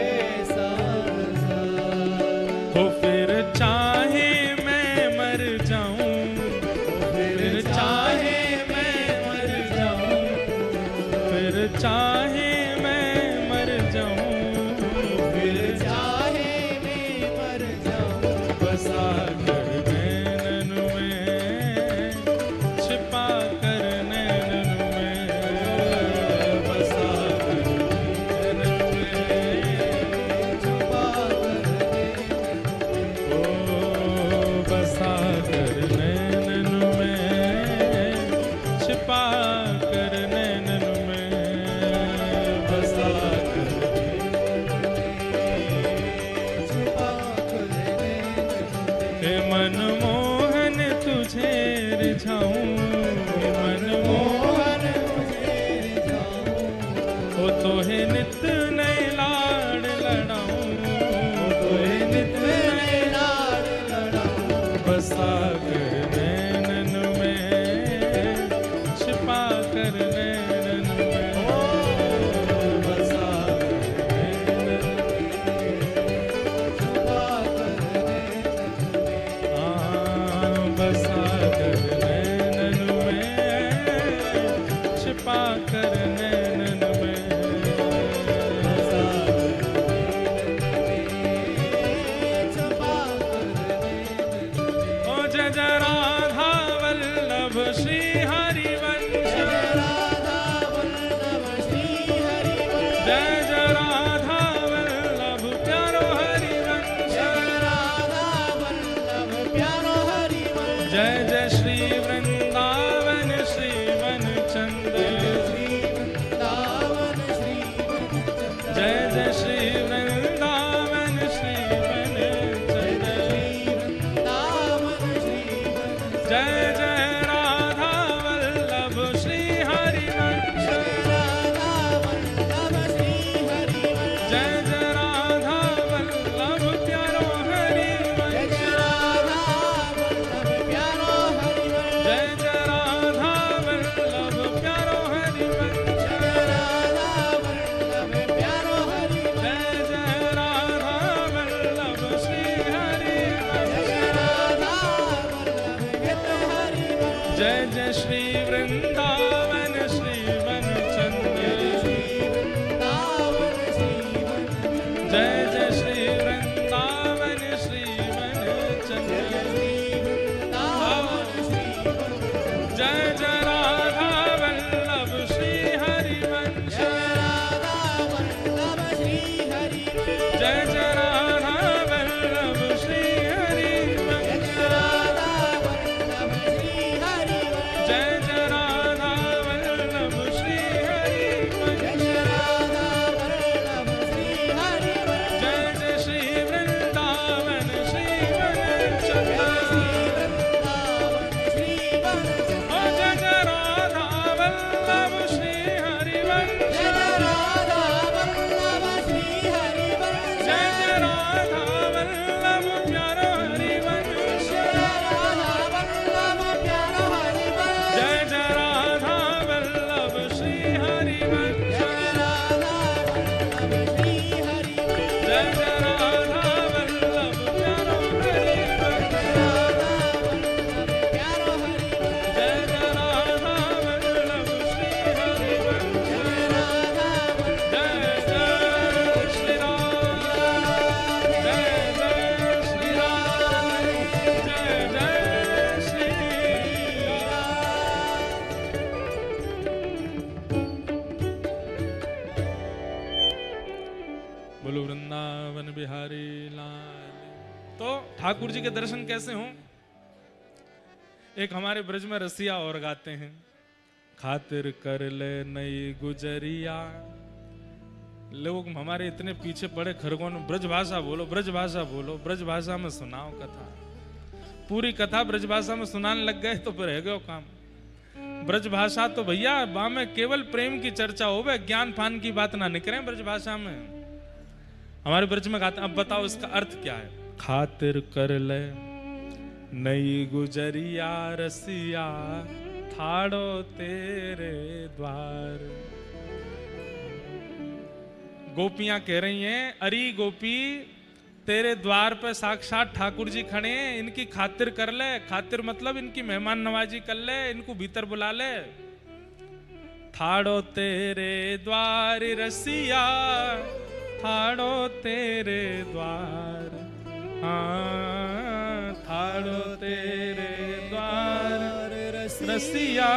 ऐसा नजारा हो फिर चाहे मैं मर जाऊं फिर चाहे मैं मर जाऊं फिर चाहे मैं मर जाऊं फिर चाहे मैं मर जाऊं बसा कर नैनन में छिपा कर नैनन में बसा कर नैनन में छुपा ओ बसा कर नैनन में छिपा कर नैनन में बसा कर छुपा कर हे मनमोहन तुझे रिझाऊं मनमोहन मोहन तुझे रिझाऊं हो तोहे नित नए लाड लड़ाऊं तोहे नित तेरे लाड लड़ाऊं बसा कर नैनन में छिपा कर नैनन में बसा कर नैनन में छुपा कर नैनन में बसा कर नैनन में छिपा कर नैनन में ओ जय जय राधा वल्लभ श्री हरिवंश राधा वल्लभ श्री हरिवंश जय जय राधा वल्लभ प्यारो हरिवंश राधा वल्लभ प्यारो हरिवंश जय जय श्री वृंदावन श्री वनचंद्र श्री वृंदावन श्री वनचंद्र जय जय श्री वृंदावन श्री वनचंद्र जय जय श्री वृंदावन श्रीवन चंद्र, जय जय श्री वृंदावन श्रीवन चंद्र, जय जय राधा वल्लभ श्री हरिवंश, जय जय राधा वल्लभ श्री हरिवंश, जय जय राधा वल्लभ श्री हरिवंश, जय जय श्री वृंदावन श्रीवन चंद्र, ओ जय जय राधा वल्लभ श्री हरिवंश, जय जय राधा वल्लभ प्यारो हरिवंश, जय जय राधा वल्लभ श्री हरिवंश, जय जय राधा वल्लभ प्यारो हरिवंश, जय जय राधा वल्लभ श्री हरिवंश, जय जय श्री राम, जय जय श्री राम, जय जय श्री राम। बोलो वृंदावन बिहारी लाल। तो ठाकुर जी के दर्शन कैसे हों? एक हमारे ब्रज में रसिया और गाते हैं, खातिर कर ले नई गुजरिया। लोग हमारे इतने पीछे पड़े खरगोन, ब्रज भाषा बोलो, ब्रज भाषा बोलो, ब्रज भाषा में सुनाओ कथा। पूरी कथा ब्रज भाषा में सुनाने लग गए तो फिर रह गयो काम। ब्रज भाषा तो भैया बा में केवल प्रेम की चर्चा हो, वह ज्ञान फान की बात ना निकले ब्रज भाषा में। हमारे ब्रज में गाते, अब बताओ इसका अर्थ क्या है? खातिर कर ले नई गुजरिया रसिया, ठाड़ो तेरे द्वार। गोपियां कह रही हैं, अरे गोपी तेरे द्वार पे साक्षात ठाकुर जी खड़े हैं, इनकी खातिर कर ले। खातिर मतलब इनकी मेहमान नवाजी कर ले, इनको भीतर बुला ले। ठाड़ो तेरे द्वार रसिया, ठाड़ो तेरे द्वार, हाँ ठाड़ो तेरे द्वार रसिया,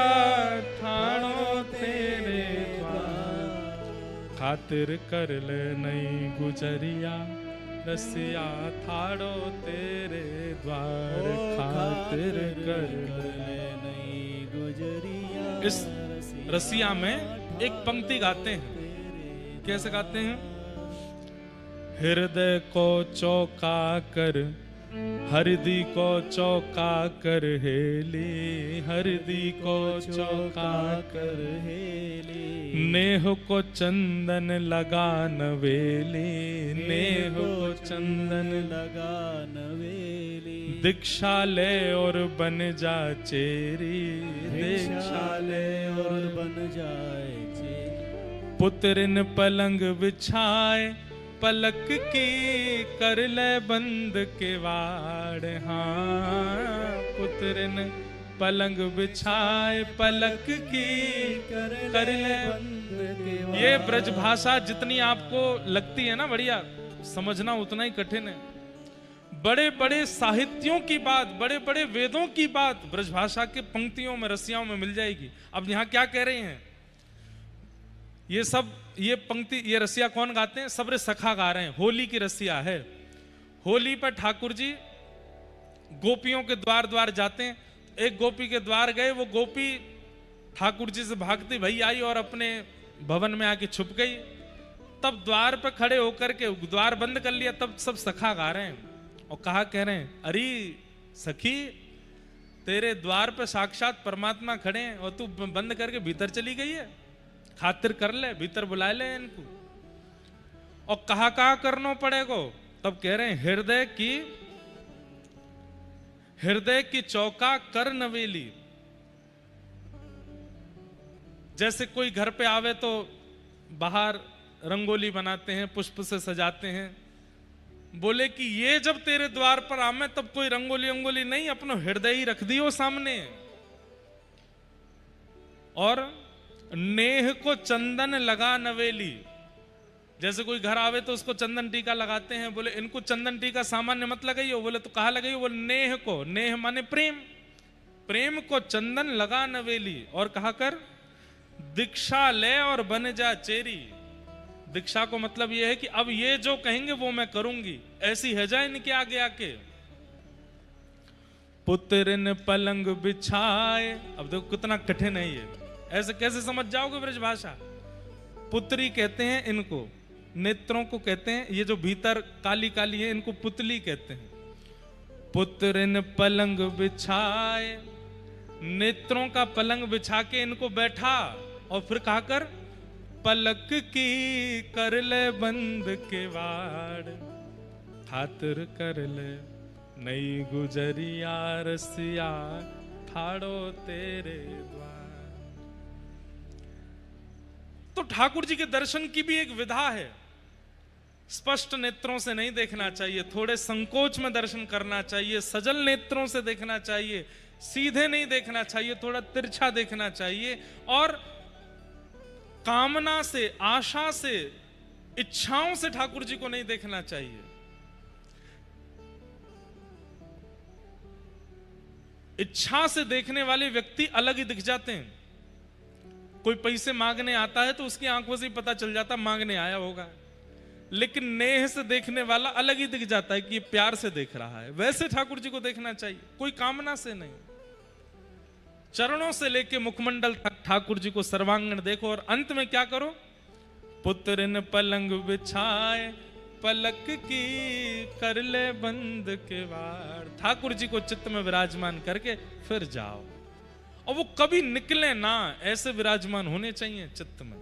ठाड़ो तेरे द्वार। खातिर कर ले नई गुजरिया रसिया, ठाड़ो तेरे द्वार। खातिर कर ले नई गुजरिया। इस रसिया में एक पंक्ति गाते हैं, कैसे गाते हैं? हृदय को चौका कर, हरदी को चौका कर हेली, हरदी को चौका कर हेली। नेह को चंदन लगा नवेली, नेह को चंदन लगा नवेली। दीक्षा ले और बन जा चेरी, दीक्षा ले और बन जाए चेरी। पुत्रिन पलंग बिछाए, पलक की कर ले बंद के वाड़, हाँ पुत्रिन पलंग बिछाए, पलक की कर ले बंद के वाड़। ये ब्रज भाषा जितनी आपको लगती है ना बढ़िया, समझना उतना ही कठिन है। बड़े बड़े साहित्यों की बात, बड़े बड़े वेदों की बात ब्रज भाषा के पंक्तियों में, रसियाओं में मिल जाएगी। अब यहाँ क्या कह रहे हैं? ये सब, ये पंक्ति, ये रसिया कौन गाते हैं? सबरे सखा गा रहे हैं। होली की रसिया है। होली पर ठाकुर जी गोपियों के द्वार द्वार जाते हैं। एक गोपी के द्वार गए, वो गोपी ठाकुर जी से भागती भई आई और अपने भवन में आके छुप गई। तब द्वार पर खड़े होकर के द्वार बंद कर लिया, तब सब सखा गा रहे हैं और कहा कह रहे हैं, अरे सखी तेरे द्वार पे साक्षात परमात्मा खड़े हैं और तू बंद करके भीतर चली गई है। खातिर कर ले, भीतर बुला ले इनको। और कहा करना पड़ेगा? तब कह रहे हैं, हृदय की चौका कर नवेली। जैसे कोई घर पे आवे तो बाहर रंगोली बनाते हैं, पुष्प से सजाते हैं। बोले कि ये जब तेरे द्वार पर आमे तब कोई रंगोली अंगोली नहीं, अपना हृदय ही रख दियो सामने। और नेह को चंदन लगा नवेली। जैसे कोई घर आवे तो उसको चंदन टीका लगाते हैं, बोले इनको चंदन टीका सामान्य मत लगाइयो, बोले तो कहाँ लगाइयो, बोले नेह को, नेह माने प्रेम, प्रेम को चंदन लगा नवेली। और कहा कर दीक्षा ले और बन जा चेरी। दीक्षा को मतलब यह है कि अब ये जो कहेंगे वो मैं करूंगी, ऐसी है जाए इनके आगे आके। पुत्र ने पलंग बिछाए, अब देखो कितना कठिन है ये, ऐसे कैसे समझ जाओगे ब्रज भाषा। पुत्री कहते हैं इनको, नेत्रों को कहते हैं, ये जो भीतर काली काली है इनको पुतली कहते हैं। पुत्र ने पलंग बिछाए, नेत्रों का पलंग बिछा के इनको बैठा, और फिर कहा कर पलक की कर ले बंद के वाड़, खातिर कर ले नई गुजरिया रसिया ठाड़ो तेरे द्वार। तो ठाकुर जी के दर्शन की भी एक विधा है। स्पष्ट नेत्रों से नहीं देखना चाहिए, थोड़े संकोच में दर्शन करना चाहिए, सजल नेत्रों से देखना चाहिए, सीधे नहीं देखना चाहिए, थोड़ा तिरछा देखना चाहिए, और कामना से, आशा से, इच्छाओं से ठाकुर जी को नहीं देखना चाहिए। इच्छा से देखने वाले व्यक्ति अलग ही दिख जाते हैं। कोई पैसे मांगने आता है तो उसकी आंखों से ही पता चल जाता मांगने आया होगा, लेकिन नेह से देखने वाला अलग ही दिख जाता है कि ये प्यार से देख रहा है। वैसे ठाकुर जी को देखना चाहिए, कोई कामना से नहीं। चरणों से लेके मुखमंडल तक ठाकुर जी को सर्वांगण देखो, और अंत में क्या करो, पुत्र ने पलंग बिछाए पलक की कर ले बंद के वार। ठाकुर जी को चित्त में विराजमान करके फिर जाओ, और वो कभी निकले ना, ऐसे विराजमान होने चाहिए चित्त में।